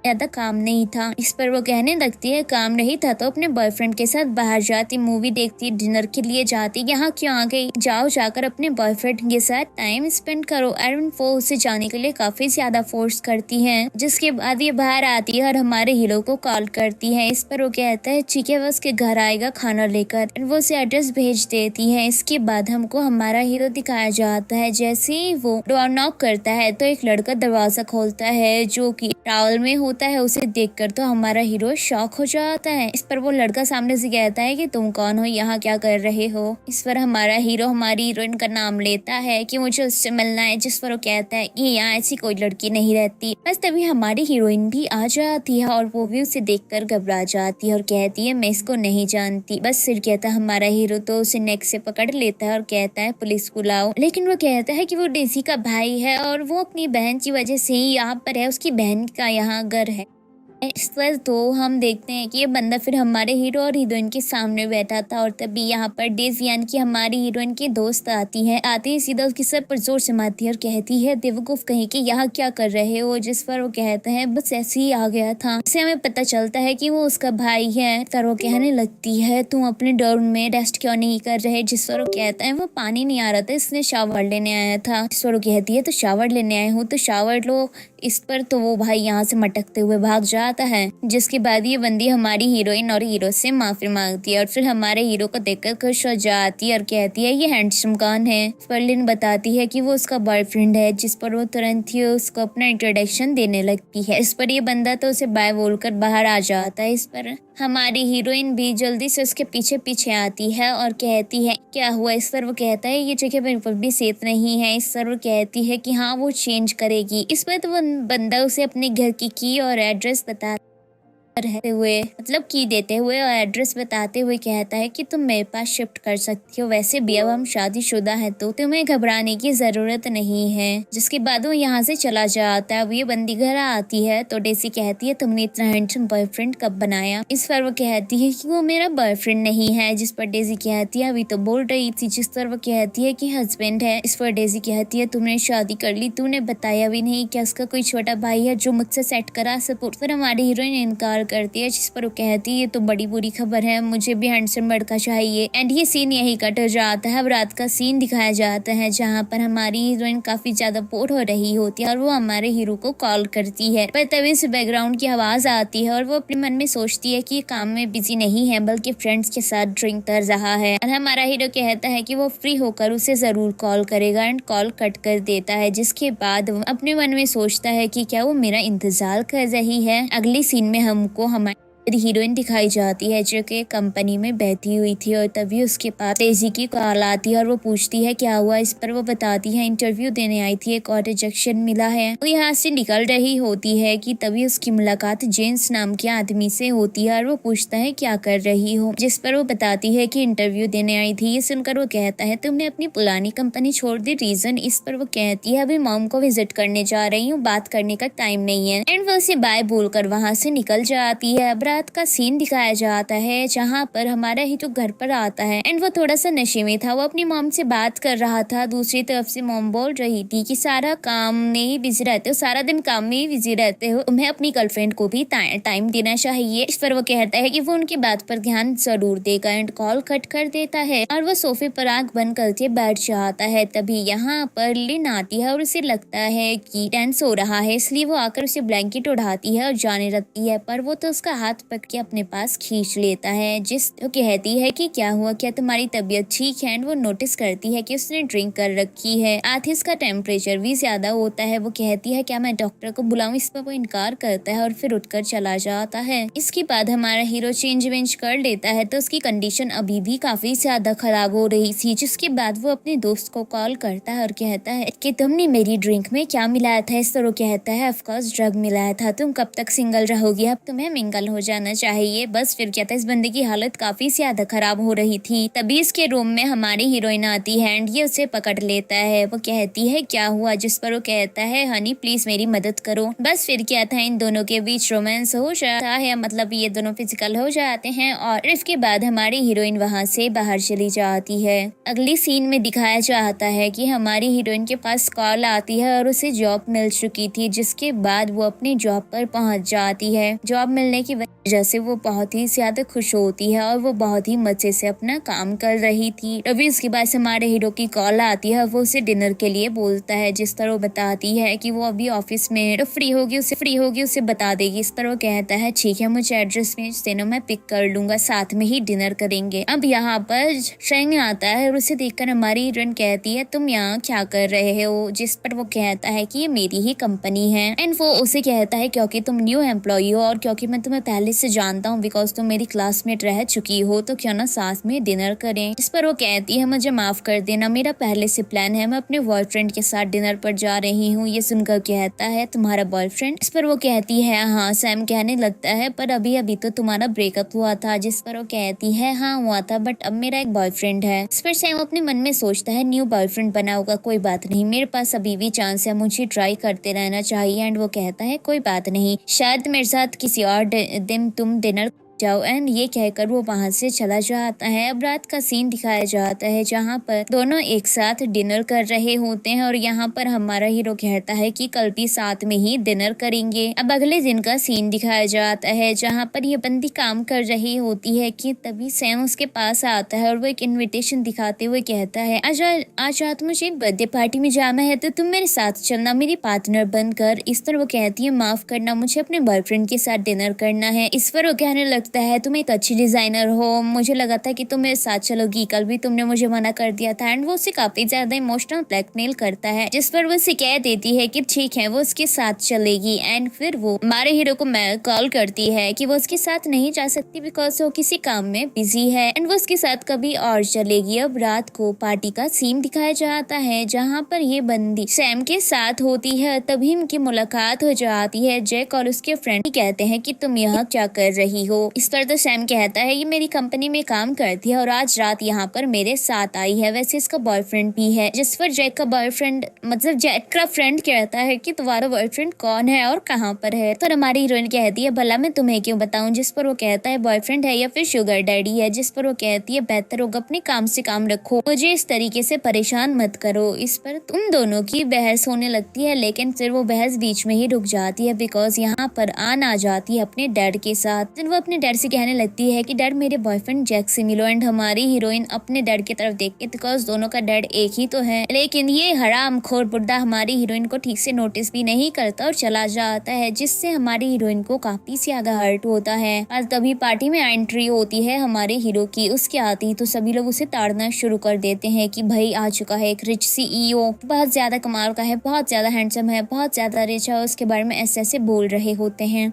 ज्यादा काम नहीं था। इस पर वो कहने लगती है काम नहीं था तो अपने बॉयफ्रेंड के साथ बाहर जाती, मूवी देखती, डिनर के लिए जाती, यहाँ क्यों आ गई, जाओ जाकर अपने बॉयफ्रेंड के साथ टाइम स्पेंड करो। एरन वो उसे जाने के लिए काफी ज्यादा फोर्स करती है। जिसके बाद ये बाहर आती है और हमारे हीरो को कॉल करती है। इस पर वो कहता है ठीक है वो उसके घर आएगा खाना लेकर, वो उसे एड्रेस भेज देती है। इसके बाद हमको हमारा हीरो दिखाया जाता है जैसे ही वो डोर नॉक करता है तो एक लड़का दरवाजा खोलता है जो कि ट्रैवल में होता है। उसे देखकर तो हमारा हीरो शॉक हो जाता है। इस पर वो लड़का सामने से कहता है कि तुम कौन हो, यहाँ क्या कर रहे हो। इस पर हमारा हीरो हमारी हीरोइन का नाम लेता है कि मुझे उससे मिलना है। जिस पर वो कहता है कि यहाँ ऐसी कोई लड़की नहीं रहती। बस तभी हमारी हीरोइन भी आ जाती है और वो भी उसे देखकर घबरा जाती है और कहती है मैं इसको नहीं जानती। बस सिर कहता हमारा हीरो तो उसे नेक से पकड़ लेता है और कहता है पुलिस को लाओ। लेकिन वो कहता है कि वो डेजी का भाई है और वो अपनी बहन की वजह से ही यहाँ पर है, उसकी बहन का यहाँ घर है। इस पर तो हम देखते हैं कि ये बंदा फिर हमारे हीरो और हीरोइन के सामने बैठा था और तभी यहाँ पर डेज़ यानी कि हमारी हीरोइन की दोस्त आती है। आती ही सीधा उसके सर पर जोर से मारती है और कहती है बेवकूफ कहीं कि यहाँ क्या कर रहे हो। जिस पर वो कहता है बस ऐसे ही आ गया था। इससे हमें पता चलता है कि वो उसका भाई है। तर वो कहने लगती है तुम अपने डोर में रेस्ट क्यों नहीं कर रहे। जिस पर वो कहता है वो पानी नहीं आ रहा था इसलिए शावर लेने आया था। जिस पर वो कहती है तो शावर लेने आए हो तो शावर लो। इस पर तो वो भाई यहाँ से मटकते हुए भाग जाता है। जिसके बाद ये बंदी हमारी हीरोइन और हीरो से माफी मांगती है और फिर हमारे हीरो को देखकर खुश हो जाती है और कहती है ये हैंडसम कौन है। फर्लिन बताती है कि वो उसका बॉयफ्रेंड है। जिस पर वो तुरंत ही उसको अपना इंट्रोडक्शन देने लगती है। इस पर ये बंदा तो उसे बाय बोलकर बाहर आ जाता है। इस पर हमारी हीरोइन भी जल्दी से उसके पीछे पीछे आती है और कहती है क्या हुआ। इस पर वो कहता है ये जगह बिल्कुल भी सेफ नहीं है। इस पर वो कहती है कि हाँ वो चेंज करेगी। इस पर तो वो बंदा उसे अपने घर की और एड्रेस बता रहते हुए मतलब की देते हुए और एड्रेस बताते हुए कहता है कि तुम मेरे पास शिफ्ट कर सकती हो, वैसे भी अब हम शादीशुदा है तो तुम्हें घबराने की जरूरत नहीं है। जिसके बाद वो यहाँ से चला जाता है। अब ये बंदी घर आती है तो डेजी कहती है तुमने इतना हैंडसम बॉयफ्रेंड कब बनाया। इस पर वो कहती है कि वो मेरा बॉयफ्रेंड नहीं है। जिस पर डेजी कहती है अभी तो बोल रही थी। जिस पर वो कहती है कि हस्बैंड है। इस पर डेजी कहती है तुमने शादी कर ली, तूने बताया भी नहीं क्या उसका कोई छोटा भाई है जो मुझसे सेट करा सपोर्ट। पर हमारी हीरोइन इनकार करती है। जिस पर वो कहती है ये तो बड़ी बुरी खबर है, मुझे भी हैंडसम लड़का चाहिए। एंड ये सीन यही कट हो जाता है। अब रात का सीन दिखाया जाता है जहाँ पर हमारी हीरोइन काफी ज्यादा बोर हो रही होती है और वो हमारे हीरो को कॉल करती है। पर तभी से बैकग्राउंड की आवाज आती है और वो अपने मन में सोचती है कि ये काम में बिजी नहीं है बल्कि फ्रेंड्स के साथ ड्रिंक कर रहा है। और हमारा हीरो कहता है कि वो फ्री होकर उसे जरूर कॉल करेगा एंड कॉल कट कर देता है। जिसके बाद वो अपने मन में सोचता है कि क्या वो मेरा इंतजार कर रही है। अगली सीन में हमको हमारी हीरोइन दिखाई जाती है जो कि कंपनी में बैठी हुई थी और तभी उसके पास डेजी की कॉल आती है और वो पूछती है क्या हुआ। इस पर वो बताती है इंटरव्यू देने आई थी, एक और रिजेक्शन मिला है। वो यहाँ से निकल रही होती है कि तभी उसकी मुलाकात जेम्स नाम के आदमी से होती है और वो पूछता है क्या कर रही हो। जिस पर वो बताती है कि इंटरव्यू देने आई थी। ये सुनकर वो कहता है तुमने अपनी पुरानी कंपनी छोड़ दी, रीजन। इस पर वो कहती है अभी मॉम को विजिट करने जा रही हूँ, बात करने का टाइम नहीं है। एंड वो उसे बाय बोलकर वहाँ से निकल जाती है। अब रात का सीन दिखाया जाता है जहाँ पर हमारा ही तो घर पर आता है एंड वो थोड़ा सा नशे में था। वो अपनी मॉम से बात कर रहा था। दूसरी तरफ से मॉम बोल रही थी कि सारा काम में ही बिजी रहते हो, सारा दिन काम में ही बिजी रहते हो, तुम्हें अपनी गर्लफ्रेंड को भी टाइम देना चाहिए। इस पर वो कहता है कि वो उनकी बात पर ध्यान जरूर देगा एंड कॉल कट कर देता है और वो सोफे पर आंख बंद करके बैठ जाता है। तभी यहाँ पर लिन आती है और उसे लगता है कि टेंस हो रहा है, इसलिए वो आकर उसे ब्लैंकेट उठाती है और जाने लगती है। पर वो तो उसका हाथ पकड़ के अपने पास खींच लेता है। जिस तो कहती है कि क्या हुआ, क्या तुम्हारी तबीयत ठीक है। एंड वो नोटिस करती है कि उसने ड्रिंक कर रखी है। आधी उसका टेम्परेचर भी ज्यादा होता है। वो कहती है क्या मैं डॉक्टर को बुलाऊं। इस पर वो इनकार करता है और फिर उठकर चला जाता है। इसके बाद हमारा हीरो चेंज वेंज कर लेता है तो उसकी कंडीशन अभी भी काफी ज्यादा खराब हो रही थी। जिसके बाद वो अपने दोस्त को कॉल करता है और कहता है कि तुमने मेरी ड्रिंक में क्या मिलाया था। इस तरह कहता है ऑफकोर्स ड्रग मिलाया था, तुम कब तक सिंगल रहोगी, अब तुम्हें मिंगल हो जाना चाहिए। बस फिर क्या था, इस बंदे की हालत काफी ज्यादा खराब हो रही थी। तभी इसके रूम में हमारी हीरोइन आती है एंड ये उसे पकड़ लेता है। वो कहती है क्या हुआ। जिस पर वो कहता है हनी प्लीज मेरी मदद करो। बस फिर क्या था, इन दोनों के बीच रोमांस हो जाता है, मतलब ये दोनों फिजिकल हो जाते हैं और इसके बाद हमारी हीरोइन वहाँ से बाहर चली जाती है। अगली सीन में दिखाया जाता है कि हमारी हीरोइन के पास कॉल आती है और उसे जॉब मिल चुकी थी। जिसके बाद वो अपनी जॉब पर पहुंच जाती है। जॉब मिलने की वजह से वो बहुत ही ज्यादा खुश होती है और वो बहुत ही मजे से अपना काम कर रही थी। तभी उसके बाद हमारे हीरो की कॉल आती है, वो उसे डिनर के लिए बोलता है। जिस तरह बताती है कि वो अभी ऑफिस में तो फ्री होगी उसे बता देगी। इस तरह कहता है ठीक है, मुझे एड्रेस भेज देना, मैं पिक कर लूंगा, साथ में ही डिनर करेंगे। अब यहाँ पर शेंग आता है और उसे देखकर हमारी हीरोइन कहती है तुम यहाँ क्या कर रहे हो। जिस पर वो कहता है कि ये मेरी ही कंपनी है एंड वो उसे कहता है क्योंकि तुम न्यू एम्प्लॉई हो और क्योंकि मैं तुम्हें पहले से जानता हूँ बिकॉज तुम मेरी क्लासमेट रह चुकी हो, तो क्यों ना साथ में डिनर करें। इस पर वो कहती है मुझे माफ कर देना, मेरा पहले से प्लान है, मैं अपने बॉयफ्रेंड के साथ डिनर पर जा रही हूँ। ये सुनकर कहता है तुम्हारा बॉयफ्रेंड। इस पर वो कहती है हाँ। सैम कहने लगता है पर अभी तो तुम्हारा ब्रेकअप हुआ था। जिस पर वो कहती है हाँ हुआ था बट अब मेरा एक बॉयफ्रेंड है। इस पर सैम अपने मन में सोचता है न्यू बॉयफ्रेंड बना होगा, कोई बात नहीं, मेरे पास अभी भी चांस है, मुझे ट्राई करते रहना चाहिए। एंड वो कहता है कोई बात नहीं, शायद मेरे साथ किसी और दिन तुम डिनर जाओ। एंड ये कहकर वो वहाँ से चला जाता है। अब रात का सीन दिखाया जाता है जहाँ पर दोनों एक साथ डिनर कर रहे होते हैं और यहाँ पर हमारा हीरो कहता है कि कल भी साथ में ही डिनर करेंगे। अब अगले दिन का सीन दिखाया जाता है जहाँ पर ये बंदी काम कर रही होती है कि तभी सैम उसके पास आता है और वो एक इन्विटेशन दिखाते हुए कहता है आज रात मुझे एक बर्थडे पार्टी में जाना है तो तुम मेरे साथ चलना, मेरी पार्टनर बनकर। इस तरह वो कहती है माफ करना, मुझे अपने बॉयफ्रेंड के साथ डिनर करना है। इस पर वो कहने लगता लगता है तुम एक अच्छी डिजाइनर हो, मुझे लगा था कि तुम मेरे साथ चलोगी, कल भी तुमने मुझे मना कर दिया था। एंड वो उसे काफी ज्यादा इमोशनल ब्लैकमेल करता है, जिस पर वो उसे कह देती है कि ठीक है वो उसके साथ चलेगी। एंड फिर वो हमारे हीरो को कॉल करती है कि वो उसके साथ नहीं जा सकती बिकॉज वो किसी काम में बिजी है एंड वो उसके साथ कभी और चलेगी। अब रात को पार्टी का सीन दिखाया जाता है जहाँ पर ये बंदी सैम के साथ होती है। तभी उनकी मुलाकात हो जाती है। जैक और उसके फ्रेंड कहते हैं कि तुम यहाँ क्या कर रही हो। इस पर तो सैम कहता है ये मेरी कंपनी में काम करती है और आज रात यहाँ पर मेरे साथ आई है, वैसे इसका बॉयफ्रेंड भी है। जिस पर जैक का बॉयफ्रेंड मतलब जैक का फ्रेंड कहता है कि तुम्हारा बॉयफ्रेंड कौन है और कहाँ पर है। तो हमारी हीरोइन कहती है भला मैं तुम्हें क्यों बताऊं। जिस पर वो कहता है बॉयफ्रेंड है या फिर शुगर डैडी है। जिस पर वो कहती है बेहतर होगा अपने काम से काम रखो, मुझे इस तरीके से परेशान मत करो। इस पर तुम दोनों की बहस होने लगती है, लेकिन फिर वो बहस बीच में ही रुक जाती है बिकॉज यहाँ पर आन आ जाती है अपने डैड के साथ। फिर वो अपने डैड से कहने लगती है कि डैड मेरे बॉयफ्रेंड जैक से मिलो। एंड हमारी हीरोइन अपने डैड की तरफ देख के बिकॉज दोनों का डैड एक ही तो है, लेकिन ये हरामखोर बुड्ढा हमारी हीरोइन को ठीक से नोटिस भी नहीं करता और चला जाता है, जिससे हमारी हीरोइन को काफी ज्यादा हर्ट होता है। और तभी पार्टी में एंट्री होती है हमारे हीरो की। उसके आती ही तो सभी लोग उसे ताड़ना शुरू कर देते हैं कि भाई आ चुका है एक रिच सीईओ, बहुत ज्यादा कमाल का है, बहुत ज्यादा हैंडसम है, बहुत ज्यादा रिच है। उसके बारे में ऐसे ऐसे बोल रहे होते हैं।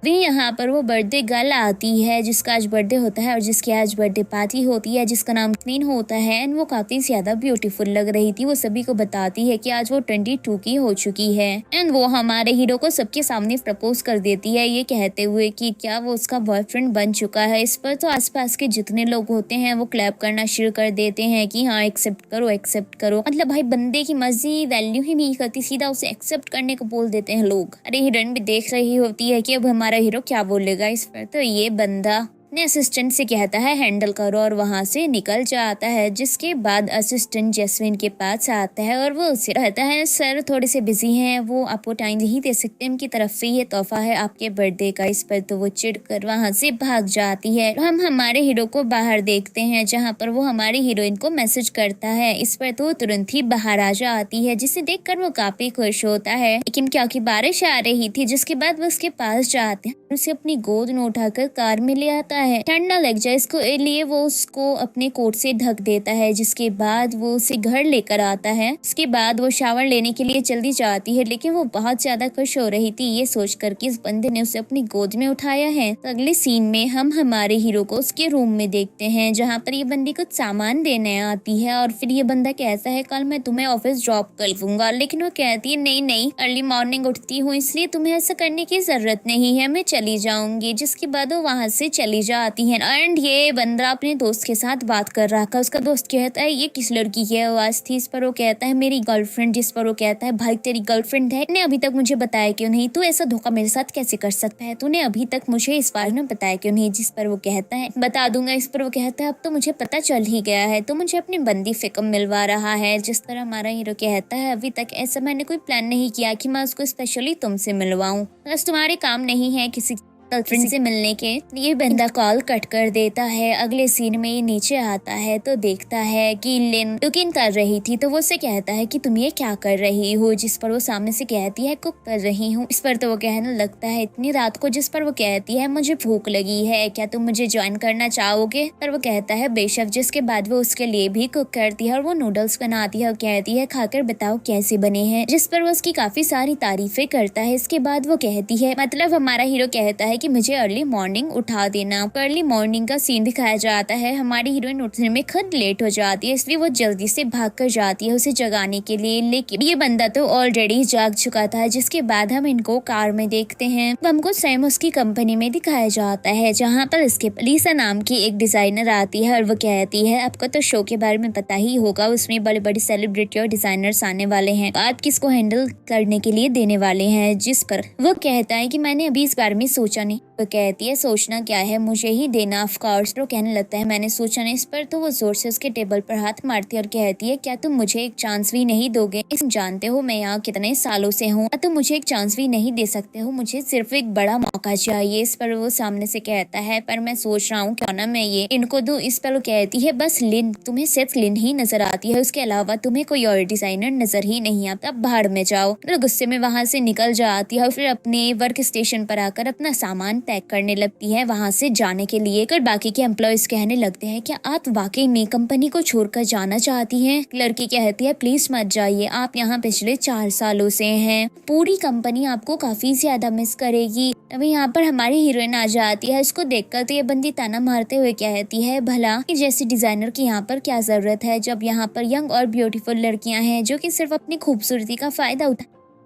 भी यहाँ पर वो बर्थडे गर्ल आती है जिसका आज बर्थडे होता है और जिसकी आज बर्थडे पार्टी होती है, जिसका नाम क्वीन होता है। एंड वो काफी ज्यादा ब्यूटीफुल लग रही थी। वो सभी को बताती है कि आज वो 22 की हो चुकी है। एंड वो हमारे हीरो को सबके सामने प्रपोज कर देती है, ये कहते हुए कि क्या वो उसका बॉयफ्रेंड बन चुका है। इस पर तो आसपास के जितने लोग होते हैं वो क्लैप करना शुरू कर देते हैं कि हाँ एक्सेप्ट करो एक्सेप्ट करो। मतलब भाई बंदे की मर्जी वैल्यू ही नहीं करती, सीधा उसे एक्सेप्ट करने को बोल देते हैं लोग। अरे हीरोइन भी देख रही होती है कि अब हमारा हीरो क्या बोलेगा इस पर। तो ये बंदा अपने असिस्टेंट से कहता है हैंडल करो और वहां से निकल जाता है। जिसके बाद असिस्टेंट जैस्मिन के पास आता है और वो उससे कहता है सर थोड़े से बिजी हैं, वो आपको टाइम नहीं दे सकते, उनकी तरफ से ये तोहफा है आपके बर्थडे का। इस पर तो वो चिढ़कर वहां से भाग जाती है। हम हमारे हीरो को बाहर देखते हैं जहाँ पर वो हमारी हीरोइन को मैसेज करता है। इस पर तो तुरंत ही बाहर आ जाती है, जिसे देखकर वो काफी खुश होता है। लेकिन क्योंकि बारिश आ रही थी जिसके बाद वो उसके पास जाते हैं, उसे अपनी गोद में उठाकर कार में ले आता है ठंड ना लग जाए इसको लिए वो उसको अपने कोट से ढक देता है। जिसके बाद वो उसे घर लेकर आता है। उसके बाद वो शावर लेने के लिए जल्दी जाती है, लेकिन वो बहुत ज्यादा खुश हो रही थी ये सोचकर कि इस बंदे ने उसे अपनी गोद में उठाया है। तो अगले सीन में हम हमारे हीरो को उसके रूम में देखते हैं जहाँ पर ये बंदी कुछ सामान देने आती है और फिर ये बंदा कहता है कल मैं तुम्हें ऑफिस ड्रॉप कर दूंगा। लेकिन वो कहती है नहीं नहीं अर्ली मॉर्निंग उठती हूँ इसलिए तुम्हें ऐसा करने की जरूरत नहीं है, मैं चली जाऊंगी। जिसके बाद वो वहां से चली जाती है। एंड ये बंदा अपने दोस्त के साथ बात कर रहा था। उसका दोस्त कहता है ये किस लड़की की आवाज थी। इस पर वो कहता है मेरी गर्लफ्रेंड। जिस पर वो कहता है भाई तेरी गर्लफ्रेंड है, तूने अभी तक मुझे बताया क्यों नहीं, तू ऐसा धोखा मेरे साथ कैसे कर सकता है, तूने अभी तक मुझे इस बारे में बताया क्यों नहीं। जिस पर वो कहता है बता दूंगा। इस पर वो कहता है अब तो मुझे पता चल ही गया है, तो मुझे अपनी बंदी से कम मिलवा रहा है। जिस तरह हमारा हीरो कहता है अभी तक ऐसा मैंने कोई प्लान नहीं किया कि मैं उसको स्पेशली तुमसे मिलवाऊं, बस तुम्हारे काम नहीं है किसी गर्लफ्रेंड से मिलने के। ये बंदा कॉल कट कर देता है। अगले सीन में ये नीचे आता है तो देखता है कि लिन कुकिंग कर रही थी, तो वो उससे कहता है कि तुम ये क्या कर रही हो। जिस पर वो सामने से कहती है कुक कर रही हूँ। इस पर तो वो कहने लगता है इतनी रात को। जिस पर वो कहती है मुझे भूख लगी है, क्या तुम मुझे ज्वाइन करना चाहोगे। पर वो कहता है बेशक। जिसके बाद वो उसके लिए भी कुक करती है और वो नूडल्स बनाती है और कहती है खाकर बताओ कैसे बने हैं। जिस पर वो उसकी काफी सारी तारीफें करता है। इसके बाद वो कहती है मतलब हमारा हीरो कहता है कि मुझे अर्ली मॉर्निंग उठा देना। अर्ली मॉर्निंग का सीन दिखाया जाता है। हमारी हीरोइन उठने में खुद लेट हो जाती है, इसलिए वो जल्दी से भाग कर जाती है उसे जगाने के लिए। लेकिन ये बंदा तो ऑलरेडी जाग चुका था। जिसके बाद हम इनको कार में देखते हैं। हमको सैम उसकी कंपनी में दिखाया जाता है जहाँ पर इसके लीसा नाम की एक डिजाइनर आती है और वो कहती है आपको तो शो के बारे में पता ही होगा, उसमें बड़े बड़े सेलिब्रिटी और डिजाइनर्स आने वाले हैं, आप किसको हैंडल करने के लिए देने वाले हैं। जिस पर वो कहता है कि मैंने अभी इस बारे में सोचा नहीं। वो कहती है सोचना क्या है, मुझे ही देना ऑफ कोर्स। वो कहने लगता है मैंने सोचा नहीं। इस पर तो वो जोर से उसके टेबल पर हाथ मारती है और कहती है क्या तुम मुझे एक चांस भी नहीं दोगे, तुम जानते हो मैं यहाँ कितने सालों से हूँ, तुम मुझे एक चांस भी नहीं दे सकते हो, मुझे सिर्फ एक बड़ा मौका चाहिए। इस पर वो सामने से कहता है पर मैं सोच रहा हूँ क्यों ना मैं ये इनको दूं। इस पर वो कहती है बस लिन, तुम्हें सिर्फ लिन ही नजर आती है, उसके अलावा तुम्हें कोई और डिजाइनर नजर ही नहीं आता, अब बाहर में जाओ। तो गुस्से में वहां से निकल जाती है और फिर अपने वर्क स्टेशन पर आकर अपना सामान अटैक करने लगती है वहाँ से जाने के लिए। कर बाकी के एम्प्लॉयज कहने लगते हैं क्या आप वाकई में कंपनी को छोड़कर जाना चाहती हैं? लड़की कहती है प्लीज मत जाइए, आप यहाँ पिछले 4 सालों से हैं, पूरी कंपनी आपको काफी ज्यादा मिस करेगी। अभी यहाँ पर हमारी हीरोइन आ जाती है, इसको देखकर तो ये बंदी ताना मारते हुए कहती है भला कि जैसी डिजाइनर की यहाँ पर क्या जरूरत है, जब यहाँ पर यंग और ब्यूटीफुल लड़कियां हैं जो कि सिर्फ अपनी खूबसूरती का फायदा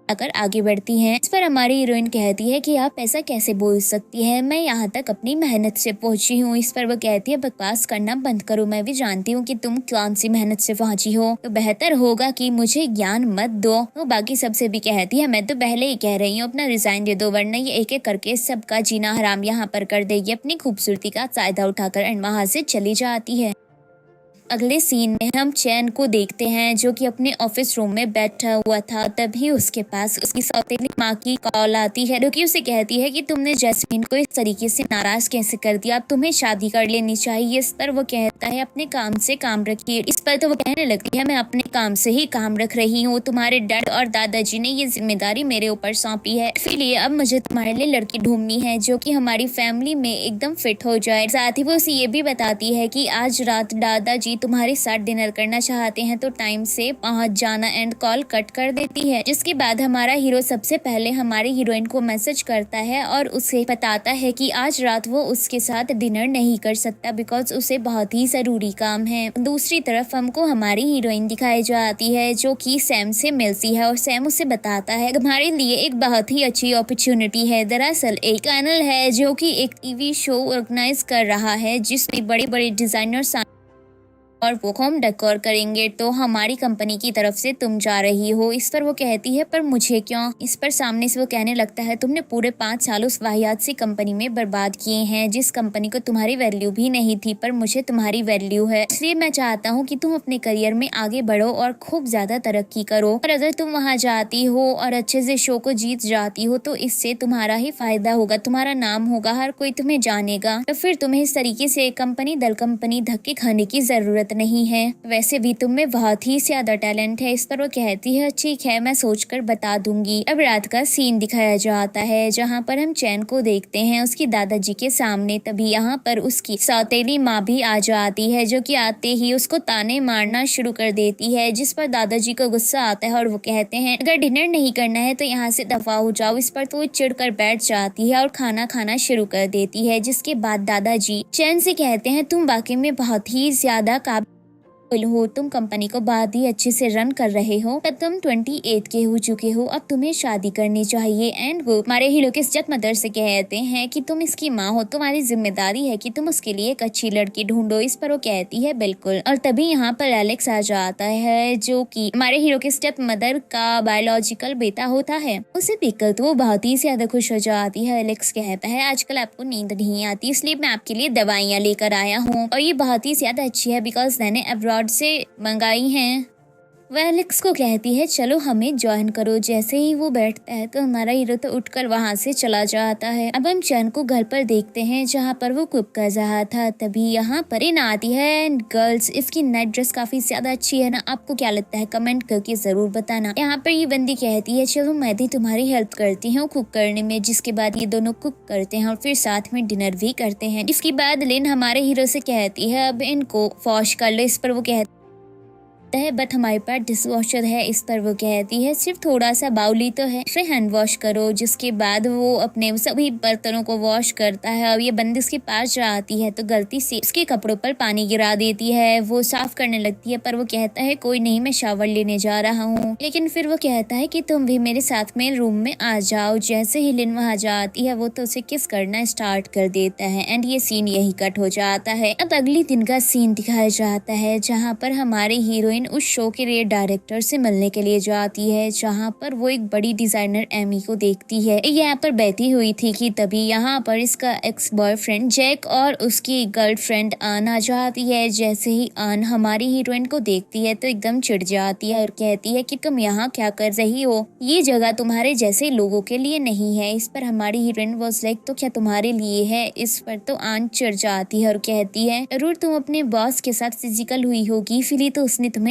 अगर आगे बढ़ती हैं। इस पर हमारी हीरोइन कहती है कि आप ऐसा कैसे बोल सकती है, मैं यहाँ तक अपनी मेहनत से पहुँची हूँ। इस पर वो कहती है बकवास करना बंद करो, मैं भी जानती हूँ कि तुम कौन सी मेहनत से पहुँची हो, तो बेहतर होगा कि मुझे ज्ञान मत दो। वो बाकी सबसे भी कहती है मैं तो पहले ही कह रही हूँ अपना रिजाइन दे दो, वरना ये एक एक करके सबका जीना हराम यहाँ पर कर देगी। अपनी खूबसूरती का फायदा उठाकर एंड वहाँ से चली जाती है। अगले सीन में हम चैन को देखते हैं जो कि अपने ऑफिस रूम में बैठा हुआ था। तभी उसके पास उसकी सौतेली माँ की कॉल आती है जो कि उसे कहती है कि तुमने जैस्मीन को इस तरीके से नाराज कैसे कर दिया, अब तुम्हें शादी कर लेनी चाहिए। इस पर वो कहता है अपने काम से काम रखिए। इस पर तो वो कहने लगती है मैं अपने काम से ही काम रख रही हूँ, तुम्हारे डैड और दादाजी ने ये जिम्मेदारी मेरे ऊपर सौंपी है, इसीलिए अब मुझे तुम्हारे लिए लड़की ढूंढनी है जो कि हमारी फैमिली में एकदम फिट हो जाए। साथ ही वो उसे ये भी बताती है कि आज रात दादाजी तुम्हारे साथ डिनर करना चाहते हैं तो टाइम से पहुंच जाना, एंड कॉल कट कर देती है। जिसके बाद हमारा हीरो सबसे पहले हमारी हीरोइन को मैसेज करता है और उसे बताता है कि आज रात वो उसके साथ डिनर नहीं कर सकता बिकॉज उसे बहुत ही जरूरी काम है। दूसरी तरफ हमको हमारी हीरोइन दिखाई जाती है जो कि सैम से मिलती है और सैम उसे बताता है तुम्हारे लिए एक बहुत ही अच्छी अपॉर्चुनिटी है। दरअसल एक चैनल है जो कि एक टीवी शो ऑर्गेनाइज कर रहा है जिसमें बड़े बड़े डिजाइनर और वो होम डेकोर करेंगे, तो हमारी कंपनी की तरफ से तुम जा रही हो। इस पर वो कहती है पर मुझे क्यों? इस पर सामने से वो कहने लगता है तुमने पूरे 5 साल उस वाहियात सी कंपनी में बर्बाद किए हैं जिस कंपनी को तुम्हारी वैल्यू भी नहीं थी, पर मुझे तुम्हारी वैल्यू है, इसलिए मैं चाहता हूँ कि तुम अपने करियर में आगे बढ़ो और खूब ज्यादा तरक्की करो। और अगर तुम वहाँ जाती हो और अच्छे से शो को जीत जाती हो तो इससे तुम्हारा ही फायदा होगा, तुम्हारा नाम होगा, हर कोई तुम्हें जानेगा, तो फिर तुम्हें इस तरीके से कंपनी दल कंपनी धक्के खाने की जरूरत नहीं है। वैसे भी तुम में बहुत ही ज्यादा टैलेंट है। इस पर वो कहती है ठीक है मैं सोचकर बता दूंगी। अब रात का सीन दिखाया जाता है जहाँ पर हम चैन को देखते हैं उसकी दादाजी के सामने। तभी यहाँ पर उसकी सौतेली माँ भी आ जाती है जो कि आते ही उसको ताने मारना शुरू कर देती है, जिस पर दादाजी को गुस्सा आता है और वो कहते हैं अगर डिनर नहीं करना है तो यहाँ से दफा हो जाओ। इस पर तो वो चिढ़कर बैठ जाती है और खाना खाना शुरू कर देती है। जिसके बाद दादाजी चैन से कहते हैं तुम वाकई में बहुत ही ज्यादा हो, तुम कंपनी को बहुत ही अच्छे से रन कर रहे हो, तब तुम 28 के हो चुके हो, अब तुम्हें शादी करनी चाहिए। एंड वो हमारे हीरो के स्टेप मदर से कहते हैं कि तुम इसकी माँ हो, तुम्हारी जिम्मेदारी है कि तुम उसके लिए एक अच्छी लड़की ढूंढो। इस पर वो कहती है बिल्कुल। और तभी यहाँ पर एलेक्स आ जाता है जो कि हमारे हीरो के स्टेप मदर का बायोलॉजिकल बेटा होता है। उसे देखकर तो वो बहुत ही ज्यादा खुश हो जाती है। एलेक्स कहता है आजकल आपको नींद नहीं आती इसलिए मैं आपके लिए दवाइयाँ लेकर आया हूँ और ये बहुत ही ज्यादा अच्छी है बिकॉज मैंने अब्रॉड से मंगाई हैं। वह एलेक्स को कहती है चलो हमें ज्वाइन करो। जैसे ही वो बैठता है तो हमारा हीरो तो उठकर वहाँ से चला जाता है। अब हम चैन को घर पर देखते हैं जहाँ पर वो कुक कर रहा था। तभी यहाँ पर इन आती है एंड गर्ल्स इसकी नाइट ड्रेस काफी ज्यादा अच्छी है ना, आपको क्या लगता है कमेंट करके जरूर बताना। यहाँ पर ये बंदी कहती है चलो मैं भी तुम्हारी हेल्प करती हूँ कुक करने में। जिसके बाद ये दोनों कुक करते हैं और फिर साथ में डिनर भी करते हैं। इसके बाद लिन हमारे हीरो से कहती है अब इनको वॉश कर लो। इस पर वो कहती है बट हमारे पास डिश वॉशर है। इस पर वो कहती है सिर्फ थोड़ा सा बाउली तो है, फिर हैंड वॉश करो। जिसके बाद वो अपने सभी बर्तनों को वॉश करता है और ये बंदी उसके पास जाती है तो गलती से उसके कपड़ों पर पानी गिरा देती है। वो साफ करने लगती है पर वो कहता है कोई नहीं मैं शावर लेने जा रहा हूँ। लेकिन फिर वो कहता है कि तुम भी मेरे साथ में रूम में आ जाओ। जैसे ही लिन वहाँ जाती है वो तो उसे किस करना स्टार्ट कर देता है एंड ये सीन यही कट हो जाता है। अब अगले दिन का सीन दिखाया जाता है जहाँ पर हमारे हीरोइन उस शो के लिए डायरेक्टर से मिलने के लिए जाती है जहाँ पर वो एक बड़ी डिजाइनर एमी को देखती है। ये यहाँ पर बैठी हुई थी कि तभी यहाँ पर इसका एक्स बॉयफ्रेंड जैक और उसकी गर्लफ्रेंड आन आ जाती है। जैसे ही आन हमारी हीरोइन को देखती है तो एकदम चिढ़ जाती है और कहती है कि तुम यहाँ क्या कर रही हो, ये जगह तुम्हारे जैसे लोगों के लिए नहीं है। इस पर हमारी हीरोइन वाज लाइक तो क्या तुम्हारे लिए है। इस पर तो आन चिढ़ जाती है और कहती है जरूर तुम अपने बॉस के साथ फिजिकल हुई होगी, फिर तो उसने तुम्हें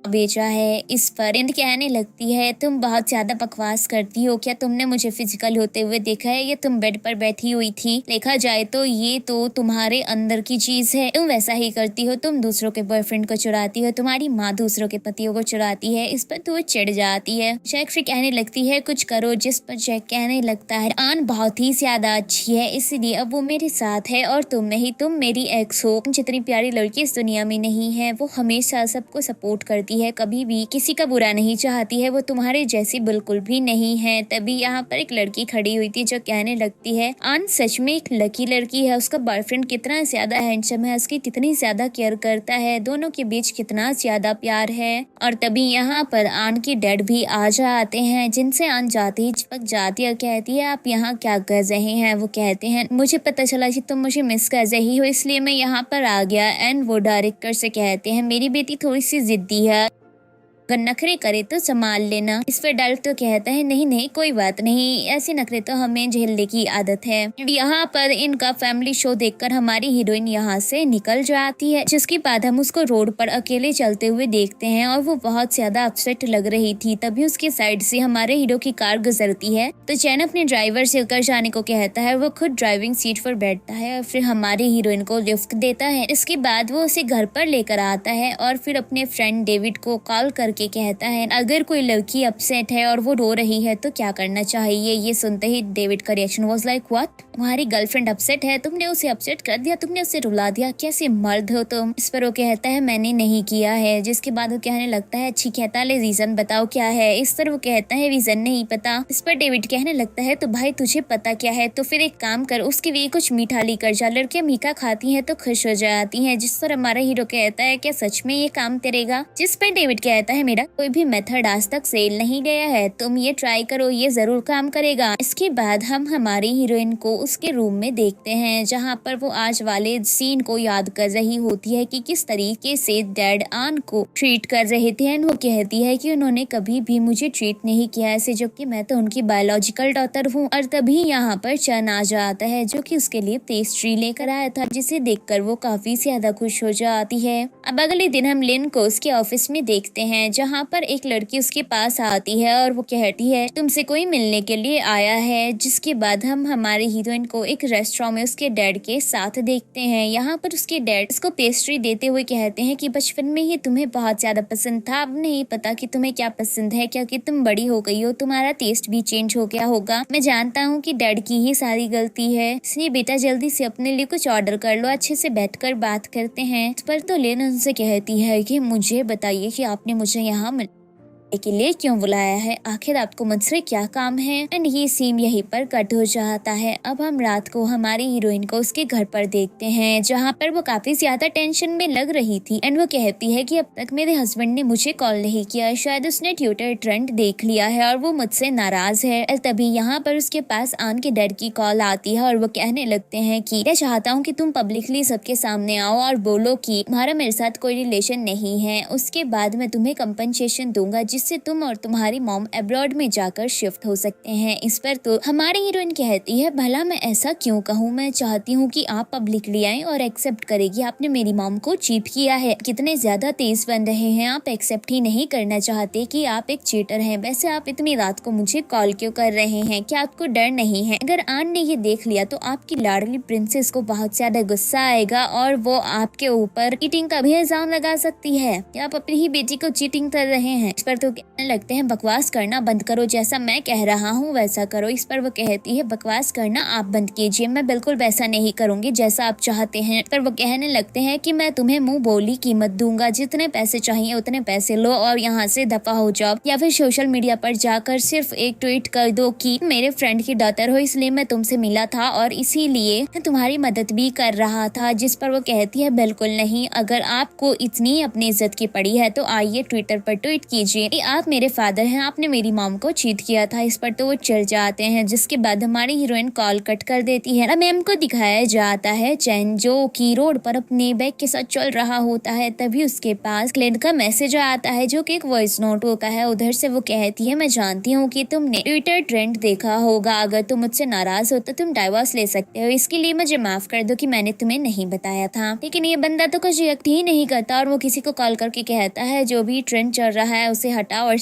बेचा है। इस पर रिंद कहने लगती है, तुम बहुत ज्यादा बकवास करती हो, क्या तुमने मुझे फिजिकल होते हुए देखा है? ये तुम बेड पर बैठी हुई थी, देखा जाए तो ये तो तुम्हारे अंदर की चीज है, तुम वैसा ही करती हो, तुम दूसरों के बॉयफ्रेंड को चुराती हो, तुम्हारी माँ दूसरों के पतियों को चुराती है। इस पर तो चिढ़ जाती है। जैक फिर कहने लगती है, कुछ करो। जिस पर जैक कहने लगता है, आन बहुत ही ज्यादा अच्छी है, इसलिए अब वो मेरे साथ है और तुम नहीं, तुम मेरी एक्स हो। जितनी प्यारी लड़की इस दुनिया में नहीं है, वो हमेशा सबको सपोर्ट करती है, कभी भी किसी का बुरा नहीं चाहती है, वो तुम्हारे जैसी बिल्कुल भी नहीं है। तभी यहाँ पर एक लड़की खड़ी हुई थी जो कहने लगती है, आन सच में एक लकी लड़की है, उसका बॉयफ्रेंड कितना ज्यादा हैंडसम है, उसकी कितनी ज्यादा केयर करता है, दोनों के बीच कितना ज्यादा प्यार है। और तभी यहाँ पर आन की डैड भी आ जाते हैं, जिनसे आन जाती ही चिपक जाती है और कहती है, आप यहाँ क्या कर रहे हैं? वो कहते हैं, मुझे पता चला कि तुम मुझे मिस कर रही हो, इसलिए मैं यहाँ पर आ गया। एंड वो डायरेक्टर से कहते हैं, मेरी बेटी थोड़ी सी जिद्दी है, अगर नखरे करे तो संभाल लेना। इस पर डायरेक्टर कहता है, नहीं नहीं कोई बात नहीं, ऐसे नखरे तो हमें झेलने की आदत है। यहाँ पर इनका फैमिली शो देखकर हमारी हीरोइन यहाँ से निकल जाती है, जिसके बाद हम उसको रोड पर अकेले चलते हुए देखते हैं और वो बहुत ज्यादा अपसेट लग रही थी। तभी उसके साइड से हमारे हीरो की कार गुजरती है, तो चैन अपने ड्राइवर से उतर जाने को कहता है। वो खुद ड्राइविंग सीट पर बैठता है और फिर हमारी हीरोइन को लिफ्ट देता है। इसके बाद वो उसे घर पर लेकर आता है और फिर अपने फ्रेंड डेविड को कॉल करके कहता है, अगर कोई लड़की अपसेट है और वो रो रही है तो क्या करना चाहिए। ये सुनते ही डेविड का रिएक्शन वाज लाइक, व्हाट? तुम्हारी गर्लफ्रेंड अपसेट है, तुमने उसे अपसेट कर दिया, तुमने उसे रुला दिया, कैसे मर्द हो तुम? इस पर वो कहता है, मैंने नहीं किया है। जिसके बाद वो कहने लगता है, अच्छी कहता है, रीजन बताओ क्या है? इस पर वो कहता है, रीजन नहीं पता। इस पर डेविड कहने लगता है, तो भाई तुझे पता क्या है? तो फिर एक काम कर, उसके लिए कुछ मीठा लेकर जा, लड़कियां मीठा खाती हैं तो खुश हो जाती हैं। जिस पर हमारा हीरो कहता है, क्या सच में ये काम करेगा? जिस पर डेविड कहता है, मेरा कोई भी मेथड आज तक सेल नहीं गया है, तुम ये ट्राई करो, ये जरूर काम करेगा। इसके बाद हम हमारी हीरोइन को उसके रूम में देखते हैं, जहाँ पर वो आज वाले सीन को याद कर रही होती है कि किस तरीके से डैड आन को ट्रीट कर रहे थे। एंड वो कहती है कि उन्होंने कभी भी मुझे ट्रीट नहीं किया ऐसे, जो कि मैं तो उनकी बायोलॉजिकल डॉटर हूँ। और तभी यहाँ पर चन आ जाता है, जो कि उसके लिए पेस्ट्री लेकर आया था, जिसे देखकर वो काफी ज्यादा खुश हो जाती है। अब अगले दिन हम लिन को उसके ऑफिस में देखते हैं, जहाँ पर एक लड़की उसके पास आती है और वो कहती है, तुमसे कोई मिलने के लिए आया है। जिसके बाद हम हमारे हीरोइन को एक रेस्टोरेंट में उसके डैड के साथ देखते हैं। यहाँ पर उसके डैड उसको पेस्ट्री देते हुए कहते हैं कि बचपन में ये तुम्हें बहुत ज्यादा पसंद था, अब नहीं पता कि तुम्हें क्या पसंद है, क्योंकि तुम बड़ी हो गई हो, तुम्हारा टेस्ट भी चेंज हो गया होगा। मैं जानता हूँ कि डैड की ही सारी गलती है, इसलिए बेटा जल्दी से अपने लिए कुछ ऑर्डर कर लो, अच्छे से बैठकर बात करते हैं। इस पर तो लेन उनसे कहती है कि मुझे बताइए कि आपने मुझे यहाँ के लिए क्यों बुलाया है, आखिर आपको मुझसे क्या काम है। एंड ये सीन यहीं पर कट हो जाता है। अब हम रात को हमारी हीरोइन को उसके घर पर देखते हैं, जहाँ पर वो काफी ज्यादा टेंशन में लग रही थी। एंड वो कहती है कि अब तक मेरे हस्बैंड ने मुझे कॉल नहीं किया, शायद उसने ट्विटर ट्रेंड देख लिया है और वो मुझसे नाराज है। तभी यहाँ पर उसके पास आन के डैड की कॉल आती है और वो कहने लगते हैं कि मैं चाहता हूँ कि तुम पब्लिकली सबके सामने आओ और बोलो कि तुम्हारा मेरे साथ कोई रिलेशन नहीं है, उसके बाद मैं तुम्हें कंपनसेशन दूंगा, जिससे तुम और तुम्हारी मॉम अब्रॉड में जाकर शिफ्ट हो सकते हैं। इस पर तो हमारी हीरोइन कहती है, भला मैं ऐसा क्यों कहूँ, मैं चाहती हूँ कि आप पब्लिकली आए और एक्सेप्ट करेगी आपने मेरी मॉम को चीट किया है। कितने ज्यादा तेज बन रहे हैं, आप एक्सेप्ट ही नहीं करना चाहते कि आप एक चीटर हैं। वैसे आप इतनी रात को मुझे कॉल क्यों कर रहे हैं, क्या आपको डर नहीं है? अगर आन ने ये देख लिया तो आपकी लाडली प्रिंसेस को बहुत ज्यादा गुस्सा आएगा और वो आपके ऊपर चीटिंग का भी इल्जाम लगा सकती है कि आप अपनी ही बेटी को चीटिंग कर रहे हैं। इस पर तो कहने लगते हैं, बकवास करना बंद करो, जैसा मैं कह रहा हूँ वैसा करो। इस पर वो कहती है, बकवास करना आप बंद कीजिए, मैं बिल्कुल वैसा नहीं करूंगी जैसा आप चाहते हैं। पर वो कहने लगते हैं कि मैं तुम्हें मुंह बोली कीमत दूंगा, जितने पैसे चाहिए उतने पैसे लो और यहाँ से दफा हो जाओ, या फिर सोशल मीडिया पर जाकर सिर्फ एक ट्वीट कर दो कि मेरे फ्रेंड की डॉटर हो, इसलिए मैं तुमसे मिला था और इसीलिए मैं तुम्हारी मदद भी कर रहा था। जिस पर वो कहती है, बिल्कुल नहीं, अगर आपको इतनी अपनी इज्जत की पड़ी है तो आइए ट्विटर पर ट्वीट कीजिए, आप मेरे फादर हैं, आपने मेरी मॉम को चीट किया था। इस पर तो वो चिढ़ जाते हैं, जिसके बाद हमारी हीरोइन कॉल कट कर देती है। मैम को दिखाया जाता है चैन जो कि रोड पर अपने बैग के साथ चल रहा होता है। तभी उसके पास क्लेन का मैसेज आता है जो कि एक वॉइस नोट होता है। उधर से वो कहती है, मैं जानती हूँ कि तुमने ट्विटर ट्रेंड देखा होगा, अगर तुम मुझसे नाराज हो तो तुम डाइवोर्स ले सकते हो, इसके लिए मुझे माफ कर दो कि मैंने तुम्हें नहीं बताया था। लेकिन ये बंदा तो कुछ रिएक्ट ही नहीं करता और वो किसी को कॉल करके कहता है जो भी ट्रेंड चल रहा है उसे हटाओ और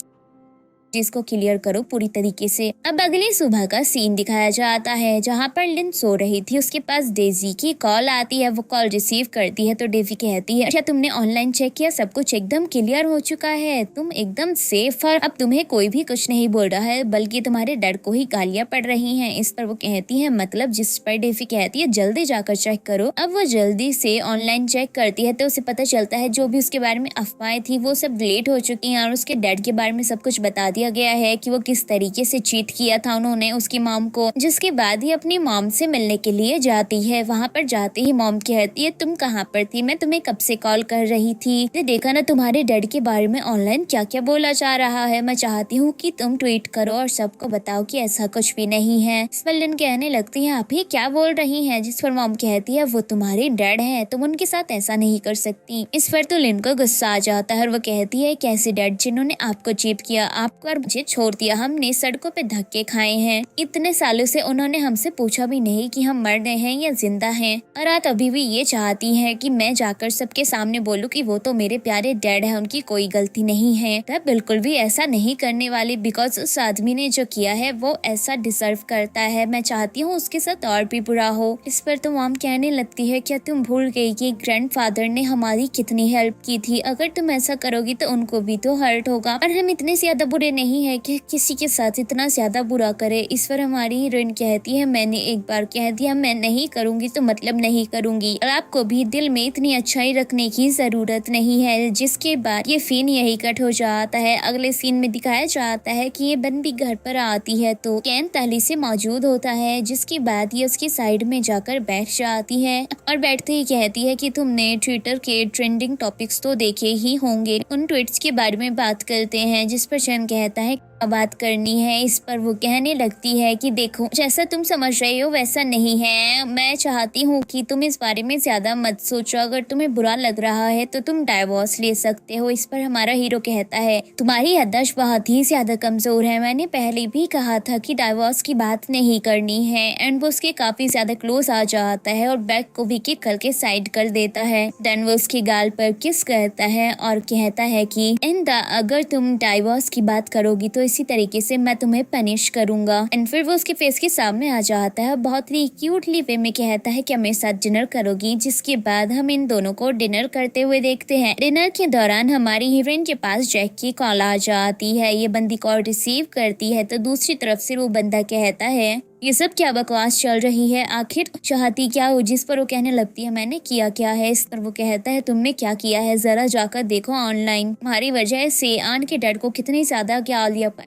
जिसको क्लियर करो पूरी तरीके से। अब अगली सुबह का सीन दिखाया जाता है जहाँ पर लिन सो रही थी। उसके पास डेजी की कॉल आती है। वो कॉल रिसीव करती है तो डेजी कहती है, अच्छा तुमने ऑनलाइन चेक किया, सब कुछ एकदम क्लियर हो चुका है, तुम एकदम सेफ हो, अब तुम्हें कोई भी कुछ नहीं बोल रहा है बल्कि तुम्हारे डर को ही गालियां पड़ रही है। इस पर वो कहती है मतलब, जिस पर डेजी कहती है जल्दी जाकर चेक करो। अब वो जल्दी से ऑनलाइन चेक करती है तो उसे पता चलता है जो भी उसके बारे में अफवाहें थी वो सब डिलीट हो चुकी है और उसके डैड के बारे में सब कुछ बता दिया गया है कि वो किस तरीके से चीट किया था उन्होंने उसकी मॉम को। जिसके बाद ही अपनी मॉम से मिलने के लिए जाती है। वहाँ पर जाते ही मॉम कहती है, तुम कहाँ पर थी, मैं तुम्हें कब से कॉल कर रही थी, देखा ना तुम्हारे डैड के बारे में ऑनलाइन क्या क्या बोला जा रहा है, मैं चाहती हूँ कि तुम ट्वीट करो और सबको बताओ कि ऐसा कुछ भी नहीं है। इस पर लिन कहने लगती है, आप ही क्या बोल रही है। जिस पर मॉम कहती है, वो तुम्हारे डैड है, तुम उनके साथ ऐसा नहीं कर सकती। इस पर तो लिन को गुस्सा आ जाता है और वो कहती है, कैसे डैड जिन्होंने आपको चीट किया, आपको और मुझे छोड़ दिया, हमने सड़कों पे धक्के खाए हैं, इतने सालों से उन्होंने हमसे पूछा भी नहीं कि हम मर रहे हैं या जिंदा हैं, और आप अभी भी ये चाहती हैं कि मैं जाकर सबके सामने बोलूं कि वो तो मेरे प्यारे डैड है, उनकी कोई गलती नहीं है। मैं बिल्कुल भी ऐसा नहीं करने वाली, बिकॉज उस आदमी ने जो किया है वो ऐसा डिजर्व करता है, मैं चाहती हूँ उसके साथ और भी बुरा हो। इस पर तो मॉम कहने लगती है, क्या तुम भूल गई कि ग्रैंडफादर ने हमारी कितनी हेल्प की थी, अगर तुम ऐसा करोगी तो उनको भी तो हर्ट होगा, और हम इतने ज्यादा बुरे नहीं है कि किसी के साथ इतना ज्यादा बुरा करे। इस पर हमारी हीरोइन कहती है, मैंने एक बार कह दिया मैं नहीं करूंगी तो मतलब नहीं करूंगी, और आपको भी दिल में इतनी अच्छाई रखने की जरूरत नहीं है। जिसके बाद ये सीन यही कट हो जाता है। अगले सीन में दिखाया जाता है कि ये बंदी घर पर आती है तो कैन पहले से मौजूद होता है। जिसके बाद ये उसकी साइड में जाकर बैठ जाती है और बैठते ही कहती है कि तुमने ट्विटर के ट्रेंडिंग टॉपिक्स तो देखे ही होंगे, उन ट्वीट्स के बारे में बात करते हैं। जिस पर चैन कहता है बात करनी है। इस पर वो कहने लगती है कि देखो, जैसा तुम समझ रहे हो वैसा नहीं है, मैं चाहती हूँ कि तुम इस बारे में ज्यादा मत सोचो, अगर तुम्हें बुरा लग रहा है तो तुम डाइवोर्स ले सकते हो। इस पर हमारा हीरो कहता है, तुम्हारी याददाश्त बहुत ही ज्यादा कमजोर है, मैंने पहले भी कहा था कि डाइवोर्स की बात नहीं करनी है। एंड वो उसके काफी ज्यादा क्लोज आ जाता है और बैग को भी किक करके साइड कर देता है। देन वो उसके गाल पर किस करता है और कहता है कि अगर तुम डाइवोर्स की बात करोगी तो इसी तरीके से मैं तुम्हें पनिश करूंगा। एंड फिर वो उसके फेस के सामने आ जाता है, बहुत ही क्यूटली वे में कहता है कि मेरे साथ डिनर करोगी। जिसके बाद हम इन दोनों को डिनर करते हुए देखते हैं। डिनर के दौरान हमारी हीरोइन के पास जैक की कॉल आ जाती है। ये बंदी कॉल रिसीव करती है तो दूसरी तरफ से वो बंदा कहता है, ये सब क्या बकवास चल रही है, आखिर चाहती क्या हो। जिस पर वो कहने लगती है, मैंने किया क्या है। इस पर वो कहता है, तुमने क्या किया है, जरा जाकर देखो ऑनलाइन, तुम्हारी वजह से आन के डैड को कितनी ज्यादा गालियां पड़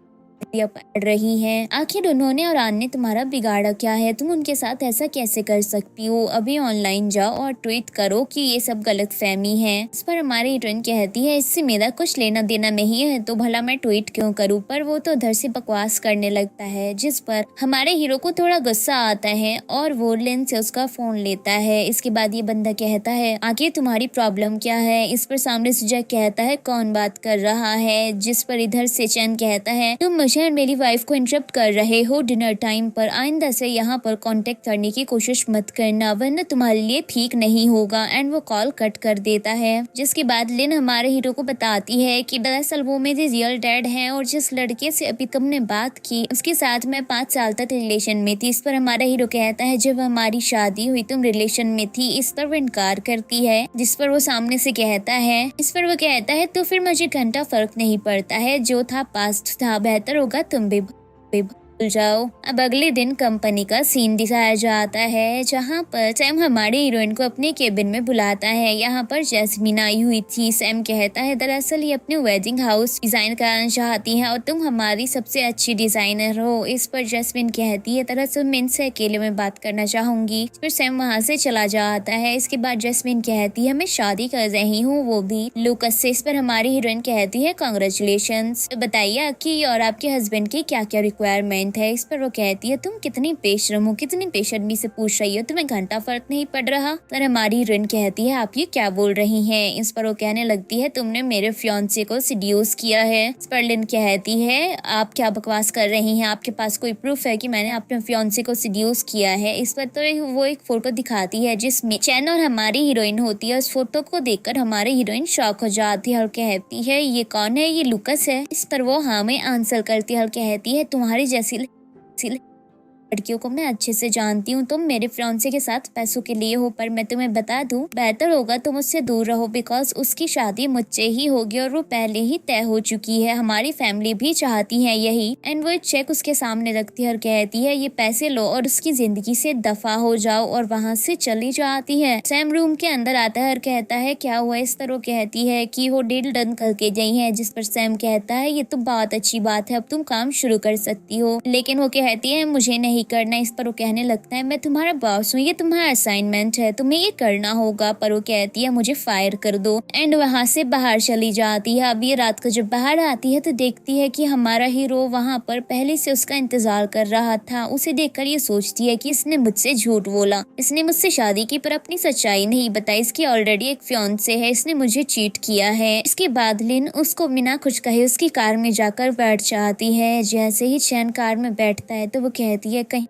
रही हैं। आखिर उन्होंने और आन ने तुम्हारा बिगाड़ा क्या है, तुम उनके साथ ऐसा कैसे कर सकती हो। अभी ऑनलाइन जाओ और ट्वीट करो कि ये सब गलत फहमी है। इस पर हमारी हीरोइन कहती है, इससे मेरा कुछ लेना देना नहीं है तो भला मैं ट्वीट क्यों करूँ। पर वो तो उधर से बकवास करने लगता है। जिस पर हमारे हीरो को थोड़ा गुस्सा आता है और वो लेन से उसका फोन लेता है। इसके बाद ये बंदा कहता है, आखिर तुम्हारी प्रॉब्लम क्या है। इस पर सामने से जैक कहता है, कौन बात कर रहा है। जिस पर इधर से चैन कहता है, तुम मुझे और मेरी वाइफ को इंटरप्ट कर रहे हो डिनर टाइम पर, आइंदा से यहाँ पर कांटेक्ट करने की कोशिश मत करना वरना तुम्हारे लिए ठीक नहीं होगा। एंड वो कॉल कट कर देता है। जिसके बाद लिन हमारे हीरो को बताती है कि दरअसल वो मेरे रियल डैड हैं और जिस लड़के से अभी तुमने बात की उसके साथ मैं 5 साल तक रिलेशन में थी। इस पर हमारा हीरो कहता है, जब हमारी शादी हुई तुम रिलेशन में थी। इस पर वो इनकार करती है। जिस पर वो सामने से कहता है, इस पर वो कहता है, तो फिर मुझे घंटा फर्क नहीं पड़ता है, जो था पास्ट था, बेहतर होगा तुम भी भूल जाओ। अब अगले दिन कंपनी का सीन दिखाया जाता है जहाँ पर सैम हमारे हीरोइन को अपने केबिन में बुलाता है। यहाँ पर जैस्मीन आई हुई थी। सैम कहता है दरअसल ये अपने वेडिंग हाउस डिजाइन करना चाहती है और तुम हमारी सबसे अच्छी डिजाइनर हो। इस पर जैस्मीन कहती है दरअसल मैं इनसे अकेले में बात करना चाहूंगी। फिर सैम वहाँ से चला जाता है। इसके बाद जैस्मीन कहती है मैं शादी कर रही हूँ, वो भी लूकस से। इस पर हमारी हीरोइन कहती है कांग्रेचुलेशंस। तो बताइए आपकी और आपके हस्बैंड की क्या क्या रिक्वायरमेंट है। इस पर वो कहती है तुम कितनी बेशरम हो, कितनी बेशर्मी से पूछ रही हो, तुम्हें घंटा फर्क नहीं पड़ रहा। पर हमारी हीरोइन कहती है आप ये क्या बोल रही हैं। इस पर वो कहने लगती है तुमने मेरे फियांसे को सीड्यूस किया है। इस पर लिन कहती है आप क्या बकवास कर रही हैं, आपके पास कोई प्रूफ है कि मैंने अपने फियांसे को सीड्यूस किया है। इस पर तो वो एक फोटो दिखाती है जिसमें चैन और हमारी हीरोइन होती है। उस फोटो को देखकर हमारी हीरोइन शॉक हो जाती है और कहती है ये कौन है, ये लूकस है। इस पर वो हाँ में आंसर करती है और कहती है तुम्हारी जैसी लड़कियों को मैं अच्छे से जानती हूँ। तुम मेरे फियांसे के साथ पैसों के लिए हो, पर मैं तुम्हें बता दूं बेहतर होगा तुम उससे दूर रहो बिकॉज उसकी शादी मुझसे ही होगी और वो पहले ही तय हो चुकी है। हमारी फैमिली भी चाहती है यही। एंड वो एक चेक उसके सामने रखती है और कहती है ये पैसे लो और उसकी जिंदगी से दफा हो जाओ, और वहाँ से चली जाती है। सैम रूम के अंदर आता है और कहता है क्या हुआ। इस पर वो कहती है कि वो डील डन करके गई है। जिस पर सैम कहता है ये तो बहुत अच्छी बात है, अब तुम काम शुरू कर सकती हो। लेकिन वो कहती है मुझे नहीं करना। इस पर वो कहने लगता है मैं तुम्हारा बॉस हूँ, ये तुम्हारा असाइनमेंट है, तुम्हें ये करना होगा। पर वो कहती है मुझे फायर कर दो। एंड वहाँ से बाहर चली जाती है। अब ये रात को जब बाहर आती है तो देखती है कि हमारा हीरो वहाँ पर पहले से उसका इंतजार कर रहा था। उसे देखकर ये सोचती है कि इसने मुझसे झूठ बोला, इसने मुझसे शादी की पर अपनी सच्चाई नहीं बताई। इसकी ऑलरेडी एक फियांसे है, इसने मुझे चीट किया है। इसके बाद लिन उसको बिना कुछ कहे उसकी कार में जाकर बैठ जाती है। जैसे ही चैन कार में बैठता है तो वो कहती है कहीं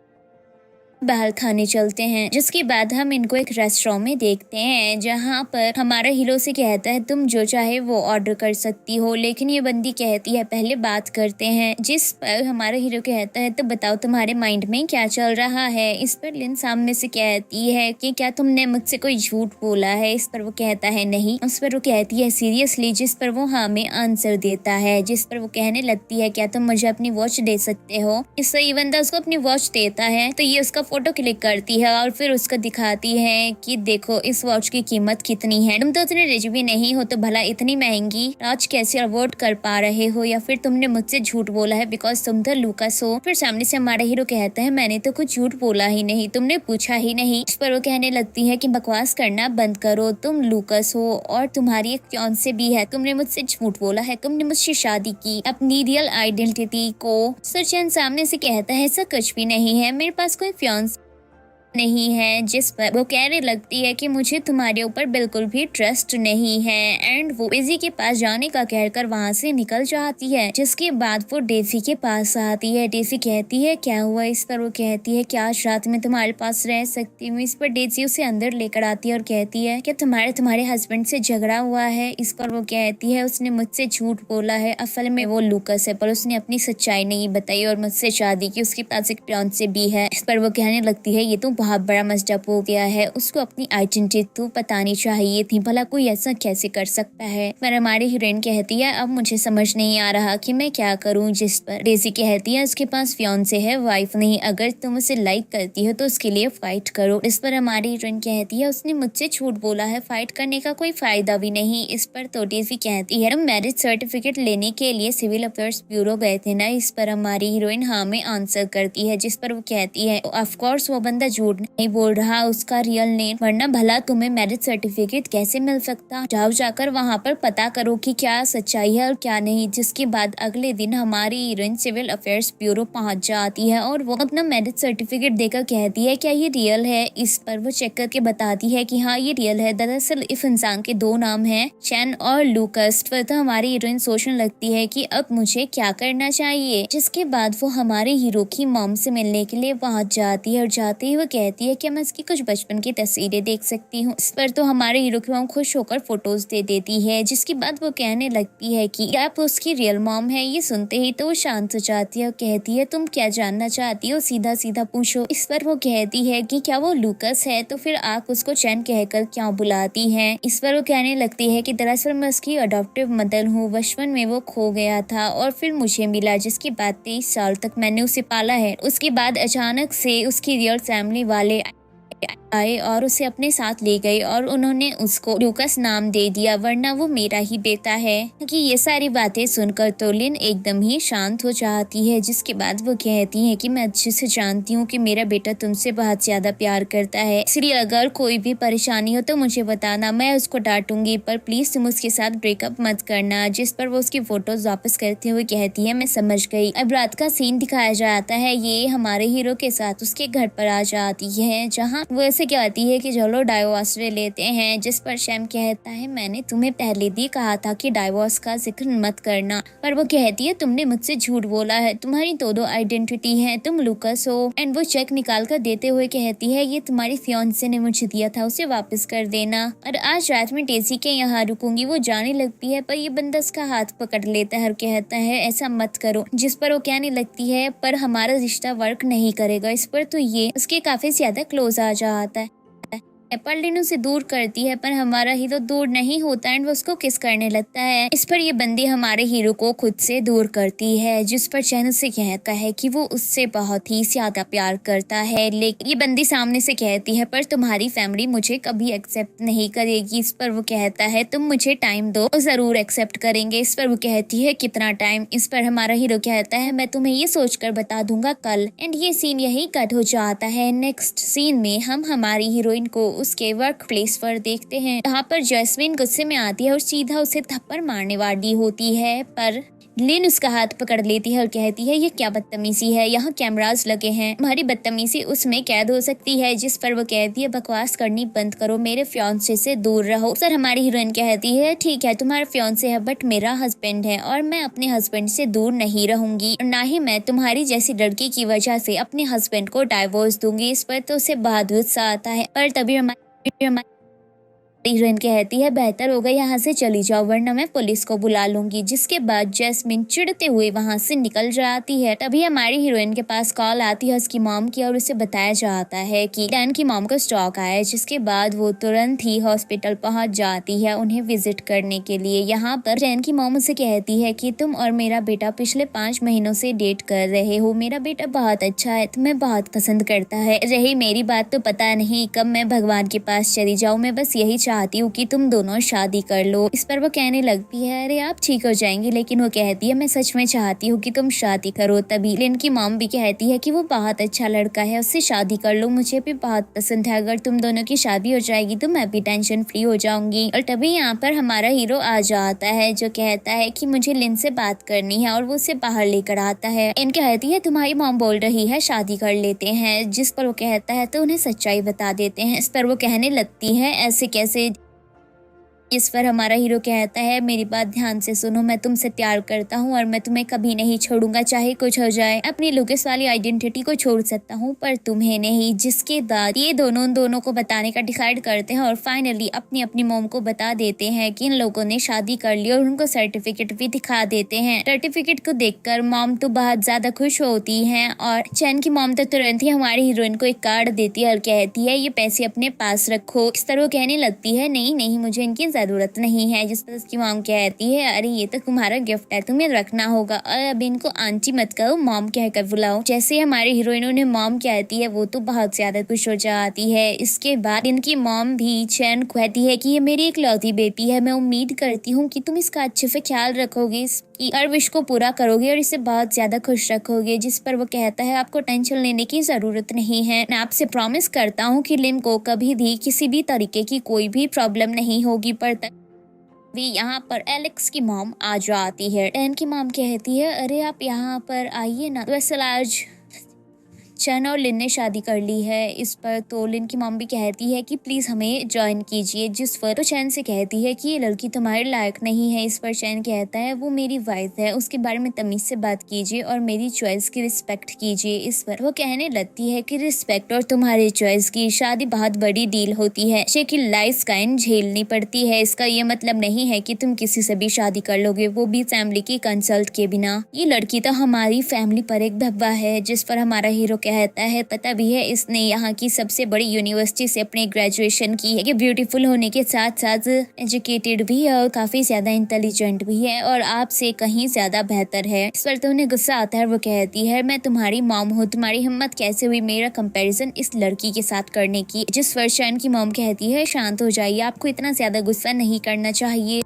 बाहर खाने चलते हैं। जिसके बाद हम इनको एक रेस्टोरेंट में देखते हैं जहाँ पर हमारा हीरो से कहता है तुम जो चाहे वो ऑर्डर कर सकती हो। लेकिन ये बंदी कहती है पहले बात करते हैं। जिस पर हमारा हीरो कहता है तो बताओ तुम्हारे माइंड में क्या चल रहा है। इस पर लिन सामने से कहती है कि क्या तुमने मुझसे कोई झूठ बोला है। इस पर वो कहता है नहीं। उस पर वो कहती है सीरियसली। जिस पर वो हाँ में आंसर देता है। जिस पर वो कहने लगती है क्या तुम मुझे अपनी वॉच दे सकते हो। इस पर ये बंदा उसको अपनी वॉच देता है तो ये उसका फोटो क्लिक करती है और फिर उसको दिखाती है कि देखो इस वॉच की कीमत कितनी है। तुम तो इतने रिच भी नहीं हो तो भला इतनी महंगी वॉच कैसे अफोर्ड कर पा रहे हो, या फिर तुमने मुझसे झूठ बोला है बिकॉज तुम तो लूकस हो। फिर सामने से हमारा हीरो कहता है मैंने तो कुछ झूठ बोला ही नहीं, तुमने पूछा ही नहीं। इस पर वो कहने लगती है कि बकवास करना बंद करो, तुम लूकस हो और तुम्हारी एक फियांसे भी है, तुमने मुझसे झूठ बोला है, तुमने मुझसे शादी की अपनी रियल आइडेंटिटी को। सचिन सामने से कहता है ऐसा कुछ भी नहीं है, मेरे पास कोई फियांसे नहीं है। जिस पर वो कहने लगती है कि मुझे तुम्हारे ऊपर बिल्कुल भी ट्रस्ट नहीं है। एंड वो डेजी के पास जाने का कहकर वहाँ से निकल जाती है। जिसके बाद वो डेजी के पास आती है। डेजी कहती है क्या हुआ। इस पर वो कहती है कि आज रात में तुम्हारे पास रह सकती हूँ। इस पर डेजी उसे अंदर लेकर आती है और कहती है कि तुम्हारे हस्बैंड से झगड़ा हुआ है। इस पर वो कहती है उसने मुझसे झूठ बोला है, असल में वो लूकस है पर उसने अपनी सच्चाई नहीं बताई और मुझसे शादी की, उसके पास एक फियांसे भी है। इस पर वो कहने लगती है ये तो बहुत बड़ा मसडअप हो गया है, उसको अपनी आइडेंटिटी तो बतानी चाहिए थी, भला कोई ऐसा कैसे कर सकता है। पर हमारी हीरोइन कहती है अब मुझे समझ नहीं आ रहा कि मैं क्या करूं। जिस पर डेजी कहती है उसके पास फियांसे है, वाइफ नहीं, अगर तुम उसे लाइक करती हो तो उसके लिए फाइट करो। इस पर हमारी हीरोइन कहती है उसने मुझसे झूठ बोला है, फाइट करने का कोई फायदा भी नहीं। इस पर तो डेजी कहती है मैरिज सर्टिफिकेट लेने के लिए सिविल अफेयर्स ब्यूरो गए थे ना। इस पर हमारी हीरोइन हाँ में आंसर करती है। जिस पर वो कहती है ऑफ कोर्स वो बंदा झूठ नहीं बोल रहा, उसका रियल नेम, वरना भला तुम्हें मैरिज सर्टिफिकेट कैसे मिल सकता। जाओ जाकर वहाँ पर पता करो कि क्या सच्चाई है और क्या नहीं। जिसके बाद अगले दिन हमारी हीरोइन सिविल अफेयर्स ब्यूरो पहुँच जाती है और वो अपना मैरिज सर्टिफिकेट देकर कहती है क्या ये रियल है। इस पर वो चेक करके बताती है कि हाँ ये रियल है। दरअसल इस इंसान के दो नाम है, चैन और लूकस। तो हमारी हीरोइन सोचने लगती है कि अब मुझे क्या करना चाहिए। जिसके बाद वो हमारे हीरो की मॉम से मिलने के लिए पहुँच जाती है और जाते ही वो कहती है कि मैं इसकी कुछ बचपन की तस्वीरें देख सकती हूँ। इस पर तो हमारे हीरो की मॉम खुश होकर फोटोज दे देती है, जिसके बाद वो कहने लगती है कि आप उसकी रियल मॉम है। ये सुनते ही तो वो शांत हो जाती है और कहती है तुम क्या जानना चाहती हो, सीधा सीधा पूछो। इस पर वो कहती है कि क्या वो लूकस है, तो फिर आप उसको चैन कहकर क्यों बुलाती हैं। इस पर वो कहने लगती है कि दरअसल मैं उसकी अडॉप्टिव मदर हूँ। बचपन में वो खो गया था और फिर मुझे मिला, जिसके बाद 23 साल तक मैंने उसे पाला है। उसके बाद अचानक से उसकी रियल फैमिली वाले आए और उसे अपने साथ ले गए और उन्होंने उसको लूकस नाम दे दिया, वरना वो मेरा ही बेटा है। कि ये सारी बातें सुनकर तो लिन एकदम ही शांत हो जाती है, जिसके बाद वो कहती है कि मैं अच्छे से जानती हूँ कि मेरा बेटा तुमसे बहुत ज्यादा प्यार करता है, इसलिए अगर कोई भी परेशानी हो तो मुझे बताना, मैं उसको डांटूंगी, पर प्लीज तुम उसके साथ ब्रेकअप मत करना। जिस पर वो उसकी फोटोज वापस करते हुए कहती है मैं समझ गई। अब रात का सीन दिखाया जाता है, ये हमारे हीरो के साथ उसके घर पर आ जाती है, जहाँ वो ऐसे कहती है कि चलो डाइवोर्स ले लेते हैं। जिस पर शैम कहता है मैंने तुम्हें पहले भी कहा था कि डाइवोर्स का जिक्र मत करना, पर वो कहती है तुमने मुझसे झूठ बोला है, तुम्हारी दो आइडेंटिटी है, तुम लूकस हो। एंड वो चेक निकाल कर देते हुए कहती है ये तुम्हारी फियांसे ने मुझे दिया था, उसे वापस कर देना, और आज रात में डेजी के यहाँ रुकूंगी। वो जाने लगती है पर ये बंदा उसका हाथ पकड़ लेता है और कहता है ऐसा मत करो। जिस पर वो कहने लगती है पर हमारा रिश्ता वर्क नहीं करेगा। इस पर तो ये उसके काफी ज्यादा क्लोज आ जाता है, पर लिन उसे दूर करती है, पर हमारा हीरो दूर नहीं होता एंड वो उसको किस करने लगता है। इस पर ये बंदी हमारे हीरो को खुद से दूर करती है, जिस पर चैन से कहता है कि वो उससे बहुत ही ज्यादा प्यार करता है। लेकिन ये बंदी सामने से कहती है पर तुम्हारी फैमिली मुझे कभी एक्सेप्ट नहीं करेगी। इस पर वो कहता है तुम मुझे टाइम दो, जरूर एक्सेप्ट करेंगे। इस पर वो कहती है कितना टाइम। इस पर हमारा हीरो कहता है मैं तुम्हें ये सोचकर बता दूंगा कल। एंड ये सीन यही कट हो जाता है। नेक्स्ट सीन में हम हमारी हीरोइन को उसके वर्क प्लेस पर देखते हैं, जहाँ पर जैस्मिन गुस्से में आती है और सीधा उसे थप्पड़ मारने वाली होती है, पर लिन उसका हाथ पकड़ लेती है और कहती है ये क्या बदतमीजी है, यहाँ कैमरास लगे हैं, हमारी बदतमीजी उसमें कैद हो सकती है। जिस पर वो कहती है बकवास करनी बंद करो, मेरे फियांसे से दूर रहो। सर हमारी हीरोइन कहती है ठीक है तुम्हारा फियांसे है बट मेरा हस्बैंड है और मैं अपने हस्बैंड से दूर नहीं रहूंगी, ना ही मैं तुम्हारी जैसी लड़की की वजह से अपने हस्बैंड को डाइवोर्स दूंगी। इस पर तो उसे बहुत गुस्सा आता है, पर तभी हमारी हीरोइन कहती है बेहतर होगा यहाँ से चली जाओ वरना मैं पुलिस को बुला लूंगी। जिसके बाद जैस्मिन चिढ़ते हुए वहाँ से निकल जाती है। तभी हमारी हीरोइन के पास कॉल आती है उसकी मॉम की और उसे बताया जाता है कि डैन की मॉम को स्ट्रोक आया है। जिसके बाद वो तुरंत ही हॉस्पिटल पहुँच जाती है उन्हें विजिट करने के लिए। यहाँ पर डैन की मॉम उसे कहती है कि तुम और मेरा बेटा पिछले 5 महीनों से डेट कर रहे हो, मेरा बेटा बहुत अच्छा है, तुम्हें बहुत पसंद करता है। रही मेरी बात तो पता नहीं कब मैं भगवान के पास चली जाऊँ, मैं बस यही चाहती हूँ कि तुम दोनों शादी कर लो। इस पर वो कहने लगती है अरे आप ठीक हो जाएंगी, लेकिन वो कहती है मैं सच में चाहती हूँ कि तुम शादी करो। तभी लिन की मॉम भी कहती है कि वो बहुत अच्छा लड़का है, उससे शादी कर लो, मुझे भी बहुत पसंद है, अगर तुम दोनों की शादी हो जाएगी तो मैं भी टेंशन फ्री हो जाऊंगी। और तभी यहाँ पर हमारा हीरो आ जाता है जो कहता है कि मुझे लिन से बात करनी है और वो उसे बाहर लेकर आता है। इन कहती है तुम्हारी मॉम बोल रही है शादी कर लेते हैं। जिस पर वो कहता है तो उन्हें सच्चाई बता देते हैं। इस पर वो कहने लगती है ऐसे कैसे। इस पर हमारा हीरो कहता है मेरी बात ध्यान से सुनो, मैं तुमसे प्यार करता हूँ और मैं तुम्हें कभी नहीं छोड़ूंगा चाहे कुछ हो जाए। अपनी लुकिस वाली आइडेंटिटी को छोड़ सकता हूँ पर तुम्हें नहीं। जिसके बाद ये दोनों को बताने का डिसाइड करते हैं और फाइनली अपनी अपनी मॉम को बता देते हैं कि इन लोगों ने शादी कर ली और उनको सर्टिफिकेट भी दिखा देते हैं। सर्टिफिकेट को देखकर मॉम तो बहुत ज्यादा खुश होती है और चैन की मॉम तो तुरंत ही हमारी हीरोइन को एक कार्ड देती है और कहती है ये पैसे अपने पास रखो। इस तरह कहने लगती है नहीं नहीं मुझे इनकी जरूरत नहीं है। जिस पर उसकी मॉम कहती है अरे ये तो तुम्हारा गिफ्ट है, तुम्हें रखना होगा और अब इनको आंटी मत कहो, मॉम कहकर बुलाओ। जैसे हमारे हीरोइनों ने मॉम कहती है वो तो बहुत ज्यादा खुश हो जाती है। इसके बाद इनकी मॉम भी चैन कहती है कि ये मेरी इकलौती बेटी है, मैं उम्मीद करती हूँ कि तुम इसका अच्छे से ख्याल रखोगे, इसकी हर विश को पूरा करोगे और इसे बहुत ज्यादा खुश रखोगे। जिस पर वो कहता है आपको टेंशन लेने की जरूरत नहीं है, मैं आपसे प्रॉमिस करता हूँ कि लिन को कभी भी किसी भी तरीके की कोई भी प्रॉब्लम नहीं होगी। पर भी यहाँ पर एलेक्स की मॉम आ जाती है। डैन की मॉम कहती है अरे आप यहाँ पर आइए ना, दरअसल आज चैन और लिन ने शादी कर ली है। इस पर तो लिन की मॉम भी कहती है कि प्लीज हमें ज्वाइन कीजिए, जिस पर तो चैन से कहती है कि ये लड़की तुम्हारे लायक नहीं है। इस पर चैन कहता है वो मेरी वाइफ है, उसके बारे में तमीज से बात कीजिए और मेरी चॉइस की रिस्पेक्ट कीजिए। इस पर वो कहने लगती है कि रिस्पेक्ट और तुम्हारी चॉइस की शादी बहुत बड़ी डील होती है, कि लाइफ काइन झेलनी पड़ती है। इसका ये मतलब नहीं है कि तुम किसी से भी शादी कर लोगे, वो भी फैमिली की कंसल्ट के बिना। ये लड़की तो हमारी फैमिली पर एक धब्बा है। जिस पर हमारा हीरो कहता है पता भी है इसने यहाँ की सबसे बड़ी यूनिवर्सिटी से अपने ग्रेजुएशन की है, कि ब्यूटीफुल होने के साथ साथ एजुकेटेड भी है और काफी ज्यादा इंटेलिजेंट भी है और आपसे कहीं ज्यादा बेहतर है। इस पर तो उन्हें गुस्सा आता है। वो कहती है मैं तुम्हारी मॉम हूँ, तुम्हारी हिम्मत कैसे हुई मेरा कंपैरिजन इस लड़की के साथ करने की। जिस पर चैन की मॉम कहती है शांत हो जाइए, आपको इतना ज्यादा गुस्सा नहीं करना चाहिए।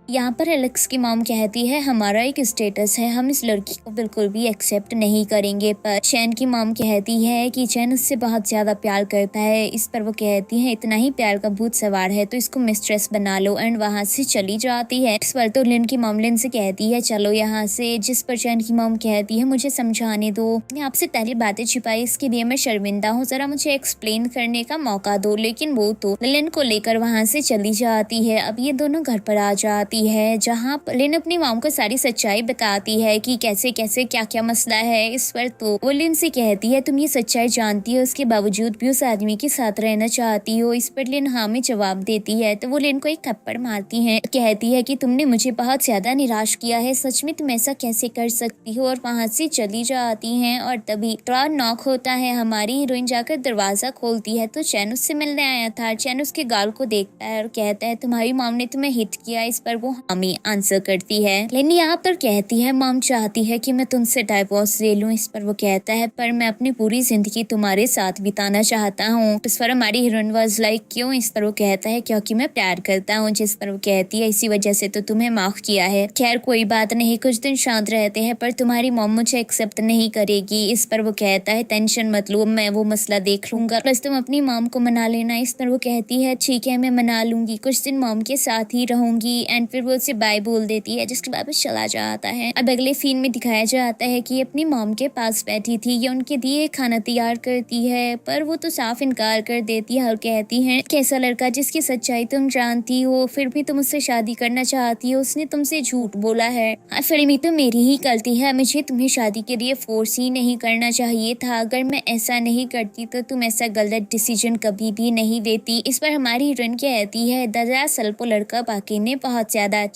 यहाँ पर एलेक्स की मॉम कहती है हमारा एक स्टेटस है, हम इस लड़की को बिल्कुल भी एक्सेप्ट नहीं करेंगे। पर चैन की मॉम कहती है कि चैन उससे बहुत ज्यादा प्यार करता है। इस पर वो कहती है इतना ही प्यार का भूत सवार है तो इसको मिस्ट्रेस बना लो, एंड वहाँ से चली जाती है। इस पर तो लिन की मॉम लिन से कहती है चलो यहाँ से। जिस पर चैन की मॉम कहती है मुझे समझाने दो, मैं आपसे पहले बातें छिपाई, इसके लिए मैं शर्मिंदा हूँ, जरा मुझे एक्सप्लेन करने का मौका दो। लेकिन वो तो लिन को लेकर वहाँ से चली जाती है। अब ये दोनों घर पर आ जाती है, जहाँ लिन अपनी मॉम को सारी सच्चाई बताती है कि कैसे कैसे क्या क्या मसला है। इस पर तो वो लिन से कहती है तुम ये सच्चाई जानती हो, उसके बावजूद भी उस आदमी के साथ रहना चाहती हो। इस पर लिन हाँ में जवाब देती है। तो वो लिन को एक थप्पड़ मारती है, कहती है कि तुमने मुझे बहुत ज्यादा निराश किया है, सच में तुम ऐसा कैसे कर सकती हो, और वहाँ से चली जाती है। और तभी डोर नॉक होता है। हमारी हीरोइन जाकर दरवाजा खोलती है तो चैन उससे मिलने आया था। चैन उसके गाल को देखता है और कहता है तुम्हारी मॉम ने तुम्हें हिट किया। इस पर वो हामी आंसर करती है। लेनी यहाँ पर कहती है मॉम चाहती है कि मैं तुमसे डाइवोर्स ले लूं। इस पर वो कहता है पर मैं अपनी पूरी जिंदगी तुम्हारे साथ बिताना चाहता हूँ। इस पर हमारी हीरोइन वाज लाइक क्यों। इस पर वो कहता है क्योंकि मैं प्यार करता हूँ। जिस पर वो कहती है इसी वजह से तो तुम्हें माफ किया है। खैर कोई बात नहीं, कुछ दिन शांत रहते हैं, पर तुम्हारी मॉम मुझे एक्सेप्ट नहीं करेगी। इस पर वो कहता है टेंशन मत लो, मैं वो मसला देख लूंगा, बस तुम अपनी मॉम को मना लेना। इस पर वो कहती है ठीक है मैं मना लूंगी, कुछ दिन मॉम के साथ ही रहूंगी। एंड फिर वो उसे बाय बोल देती है, जिसके बाद वो चला जाता है। अब अगले सीन में दिखाया जाता है कि अपनी मॉम के पास बैठी थी, ये उनके दिए खाना तैयार करती है, पर वो तो साफ इनकार कर देती है और कहती है कैसा लड़का जिसकी सच्चाई तुम जानती हो फिर भी तुम उससे शादी करना चाहती हो, उसने तुमसे झूठ बोला है। फिर में तो मेरी ही गलती है, मुझे तुम्हें शादी के लिए फोर्स ही नहीं करना चाहिए था। अगर मैं ऐसा नहीं करती तो तुम ऐसा गलत डिसीजन कभी भी नहीं लेती। इस पर हमारी हीरोइन कहती है दरअसल वो लड़का बाकी ने बहुत ज्यादा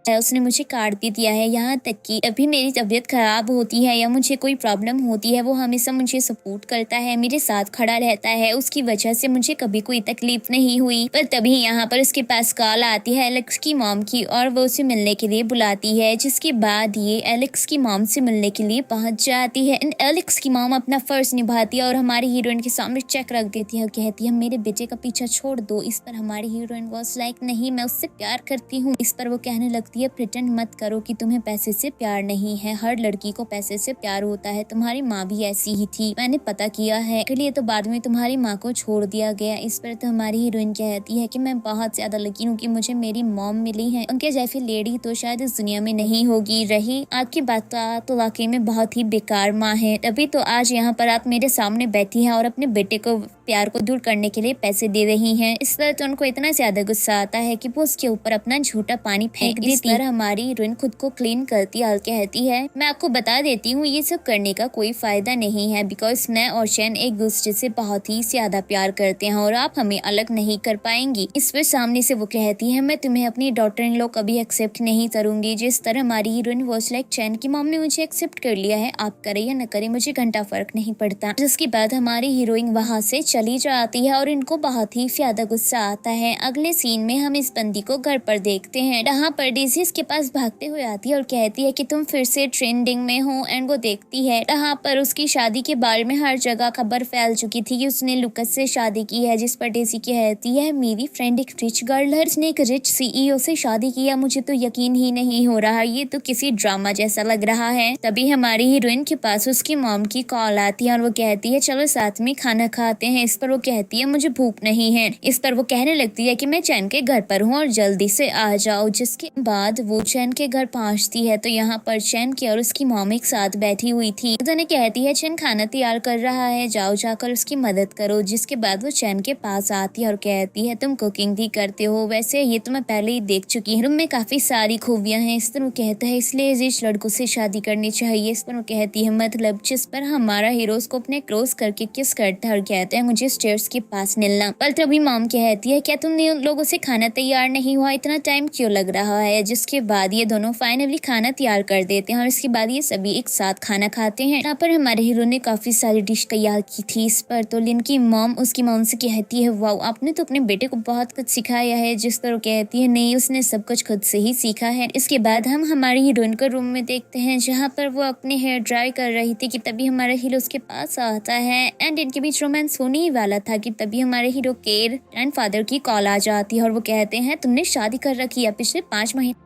उसने मुझे काट भी दिया है, यहाँ तक कि अभी मेरी तबीयत खराब होती है या मुझे कोई प्रॉब्लम होती है वो हमेशा मुझे सपोर्ट करता है, मेरे साथ खड़ा रहता है, उसकी वजह से मुझे कभी कोई तकलीफ नहीं हुई। पर तभी यहाँ पर उसके पास कॉल आती है एलेक्स की मॉम की और वो उसे मिलने के लिए बुलाती है, जिसके बाद ये एलेक्स की मॉम से मिलने के लिए पहुंच जाती है। एलेक्स की मॉम अपना फर्ज निभाती है और हमारी हीरोइन के सामने चेक रख देती है और कहती है मेरे बेटे का पीछा छोड़ दो। इस पर हमारी हीरोइन वाज लाइक नहीं मैं उससे प्यार करती हूँ। इस पर वो कहने लगती है प्रिटेंड मत करो कि तुम्हें पैसे से प्यार नहीं है, हर लड़की को पैसे से प्यार होता है, तुम्हारी माँ भी ऐसी ही थी, मैंने पता किया है, के लिए तो बाद में तुम्हारी माँ को छोड़ दिया गया। इस पर तो हमारी हीरोइन कहती है कि मैं बहुत ज्यादा लकी हूँ कि मुझे मेरी मॉम मिली है, उनके जैसी लेडी तो शायद इस दुनिया में नहीं होगी। रही आपकी बात तो वाकई में बहुत ही बेकार माँ है, तभी तो आज यहाँ पर आप मेरे सामने बैठी हैं और अपने बेटे को प्यार को दूर करने के लिए पैसे दे रही हैं। इस पर तो उनको इतना ज्यादा गुस्सा आता है कि वो उसके ऊपर अपना झूठा पानी फेंक देती है। हमारी हीरोइन खुद को क्लीन करती है और कहती है मैं आपको बता देती हूँ ये सब करने का कोई फायदा नहीं है, बिकॉज मैं और चैन एक दूसरे से बहुत ही ज्यादा प्यार करते हैं और आप हमें अलग नहीं कर पाएंगी। इस पर सामने से वो कहती है मैं तुम्हें अपनी डॉटर इन लॉ कभी एक्सेप्ट नहीं करूंगी। जिस तरह हमारी हीरोइन वॉज लाइक चैन की मॉम ने मुझे एक्सेप्ट कर लिया है, आप करे या न करे मुझे घंटा फर्क नहीं पड़ता। जिसके बाद हमारी हीरोइन वहाँ से चली जाती है और इनको बहुत ही ज्यादा गुस्सा आता है। अगले सीन में हम इस बंदी को घर पर देखते हैं, जहाँ पर डेज़ी इसके पास भागते हुए आती है और कहती है कि तुम फिर से ट्रेंडिंग में हो। एंड वो देखती है जहाँ पर उसकी शादी के बारे में हर जगह खबर फैल चुकी थी कि उसने लुकस से शादी की है। जिस पर डेज़ी कहती है मेरी फ्रेंड एक रिच गर्ल है, उसने एक रिच सीईओ से शादी किया, मुझे तो यकीन ही नहीं हो रहा, ये तो किसी ड्रामा जैसा लग रहा है। तभी हमारी हीरोइन के पास उसकी मॉम की कॉल आती है और वो कहती है चलो साथ में खाना खाते हैं। इस पर वो कहती है मुझे भूख नहीं है। इस पर वो कहने लगती है कि मैं चैन के घर पर हूँ और जल्दी से आ जाओ। जिसके बाद वो चैन के घर पहुँचती है तो यहाँ पर चैन की और उसकी मॉम एक साथ बैठी हुई थी। दोनों कहती है चैन खाना तैयार कर रहा है, जाओ जाकर उसकी मदद करो। जिसके बाद वो चैन के पास आती है और कहती है तुम कुकिंग भी करते हो, वैसे ये तो मैं पहले ही देख चुकी हूँ, तुम में काफी सारी खूबियां हैं। इस पर वो कहता है इसलिए इस लड़कों से शादी करनी चाहिए। इस पर वो कहती है मतलब। जिस पर हमारा हीरो उसको अपने क्लोज करके किस करता है और कहता है मुझे स्टेयर्स के पास मिलना। पर तभी मॉम कहती है क्या तुम लोगों से खाना तैयार नहीं हुआ, इतना टाइम क्यों लग रहा है। जिसके बाद ये दोनों फाइनली खाना तैयार कर देते हैं और इसके बाद ये सभी एक साथ खाना खाते हैं। यहाँ पर हमारे हीरो ने काफी सारी डिश तैयार की थी। इस पर तो लिन की मॉम उसकी मॉम से कहती है वाओ आपने तो अपने बेटे को बहुत कुछ सिखाया है। जिस पर वो कहती है नहीं उसने सब कुछ खुद से ही सीखा है। इसके बाद हम हमारी हीरोइन को रूम में देखते हैं जहाँ पर वो अपने हेयर ड्राई कर रही थी कि तभी हमारा हीरो उसके पास आता है एंड इनके बीच रोमांस होने ही वाला था कि तभी हमारे हीरो के ग्रैंडफादर की कॉल आ जाती है और वो कहते हैं तुमने शादी कर रखी है पिछले 5 महीने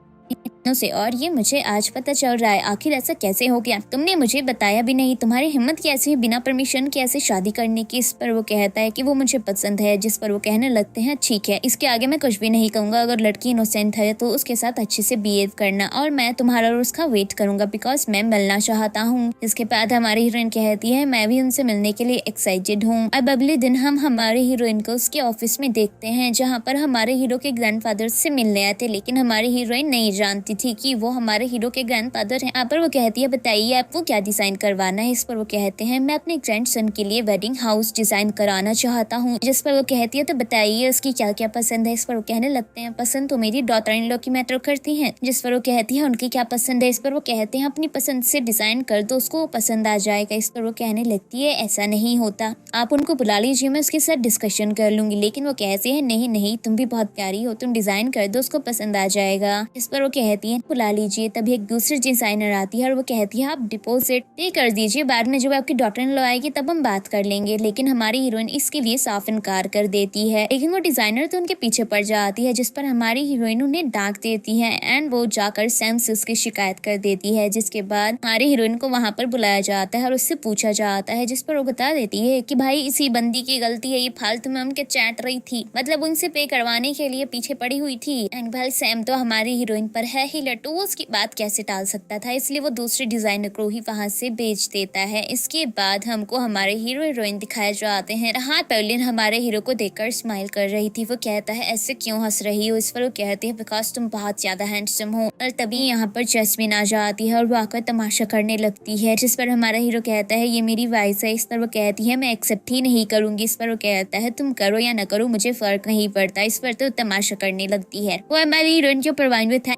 से और ये मुझे आज पता चल रहा है, आखिर ऐसा कैसे हो गया, तुमने मुझे बताया भी नहीं, तुम्हारी हिम्मत कैसे है बिना परमिशन के ऐसे शादी करने की। इस पर वो कहता है कि वो मुझे पसंद है। जिस पर वो कहने लगते हैं ठीक है इसके आगे मैं कुछ भी नहीं कहूंगा, अगर लड़की इनोसेंट है तो उसके साथ अच्छे से बिहेव करना और मैं तुम्हारा और उसका वेट करूंगा बिकॉज मैं मिलना चाहता हूँ। इसके बाद हमारी हीरोइन कहती है मैं भी उनसे मिलने के लिए एक्साइटेड हूँ। अब अगले दिन हम हमारे हीरोइन को उसके ऑफिस में देखते हैं जहाँ पर हमारे हीरो के ग्रैंडफादर से मिलने आए थे, लेकिन हमारी हीरोइन नहीं जानती थी कि वो हमारे हीरो के ग्रैंडफादर हैं। यहाँ पर वो कहती है बताइए आपको क्या डिजाइन करवाना है। इस पर वो कहते हैं मैं अपने ग्रैंडसन के लिए वेडिंग हाउस डिजाइन कराना चाहता हूँ। जिस पर वो कहती है तो बताइए उसकी क्या क्या पसंद है। इस पर वो कहने लगते हैं पसंद तो मेरी डॉटर इन लॉ की मैटर करती है। जिस पर वो कहती है उनकी क्या पसंद है। इस पर वो कहते हैं अपनी पसंद से डिजाइन कर दो उसको पसंद आ जाएगा। इस पर वो कहने लगती है ऐसा नहीं होता, आप उनको बुला लीजिए मैं उसके साथ डिस्कशन कर लूंगी। लेकिन वो कहते हैं नहीं नहीं तुम भी बहुत प्यारी हो, तुम डिजाइन कर दो उसको पसंद आ जाएगा। इस पर वो कहती है बुला लीजिए। तभी एक दूसरी डिजाइनर आती है और वो कहती है आप डिपॉजिट पे कर दीजिए, बाद में जब आपकी डॉटर इन लॉ आएगी तब हम बात कर लेंगे। लेकिन हमारी हीरोइन इसके लिए साफ इनकार कर देती है। लेकिन वो डिजाइनर तो उनके पीछे पड़ जाती है जिस पर हमारी हीरोइन उन्हें डांट देती है एंड वो जाकर सैम से उसकी शिकायत कर देती है। जिसके बाद हमारी हीरोइन को वहां पर बुलाया जाता है और उससे पूछा जाता है जिस पर वो बता देती है कि भाई इसी बंदी की गलती है, ये फालतू में उनके चैट रही थी, मतलब उनसे पे करवाने के लिए पीछे पड़ी हुई थी। एंड भाई सैम तो हमारी हीरोइन पर है ही लट्टू, वो उसकी बात कैसे टाल सकता था, इसलिए वो दूसरे डिजाइनर को ही वहां से बेच देता है। इसके बाद हमको हमारे हीरो हीरोइन दिखाए जाते हैं। हाथ पर्लिन हमारे हीरो को देखकर स्माइल कर रही थी। वो कहता है ऐसे क्यों हंस रही हो। इस पर वो कहती है बिकॉज तुम बहुत ज्यादा हैंडसम हो। और तभी यहाँ पर जैस्मिन आ जाती है और वो आकर तमाशा करने लगती है। जिस पर हमारा हीरो कहता है ये मेरी वाइस है। इस पर वो कहती है मैं एक्सेप्ट ही नहीं करूंगी। इस पर वो कहता है तुम करो या न करो मुझे फर्क नहीं पड़ता। इस पर तो तमाशा करने लगती है। वो हमारी हीरोइन के ऊपर वाइन में था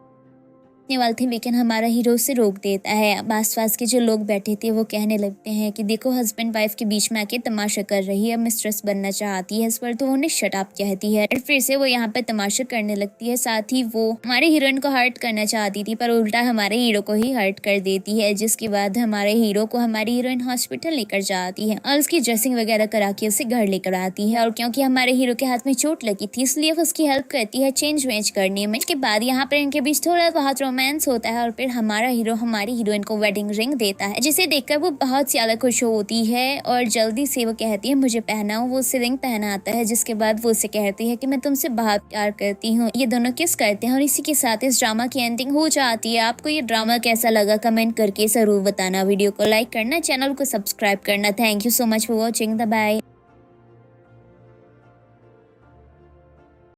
वाले थे लेकिन हमारा हीरो से रोक देता है। आसपास के जो लोग बैठे थे वो कहने लगते हैं कि देखो हस्बैंड वाइफ के बीच में आके तमाशा कर रही है, मिस्ट्रेस बनना चाहती है। इस पर तो उन्हें शट अप कहती है और फिर से वो यहाँ पे तमाशा करने लगती है। साथ ही वो हमारे हीरोइन को हर्ट करना चाहती थी पर उल्टा हमारे हीरो को ही हर्ट कर देती है। जिसके बाद हमारे हीरो को हमारी हीरोइन हॉस्पिटल लेकर जाती है और उसकी ड्रेसिंग वगैरह करा के उसे घर लेकर आती है। और क्योंकि हमारे हीरो के हाथ में चोट लगी थी इसलिए उसकी हेल्प करती है चेंज वेंज करने में। इसके बाद यहाँ पर इनके बीच थोड़ा बहुत रोमांस होता है और फिर हमारा हीरो हमारी हीरोइन को वेडिंग रिंग देता है जिसे देखकर वो बहुत ज्यादा खुश होती है और जल्दी से वो कहती है मुझे पहनाओ। वो उसे रिंग पहनाता है जिसके बाद वो उसे कहती है कि मैं तुमसे बहुत प्यार करती हूँ। ये दोनों किस करते हैं और इसी के साथ इस ड्रामा की एंडिंग हो जाती है। आपको ये ड्रामा कैसा लगा कमेंट करके जरूर बताना। वीडियो को लाइक करना, चैनल को सब्सक्राइब करना। Thank you so much for watching. Bye.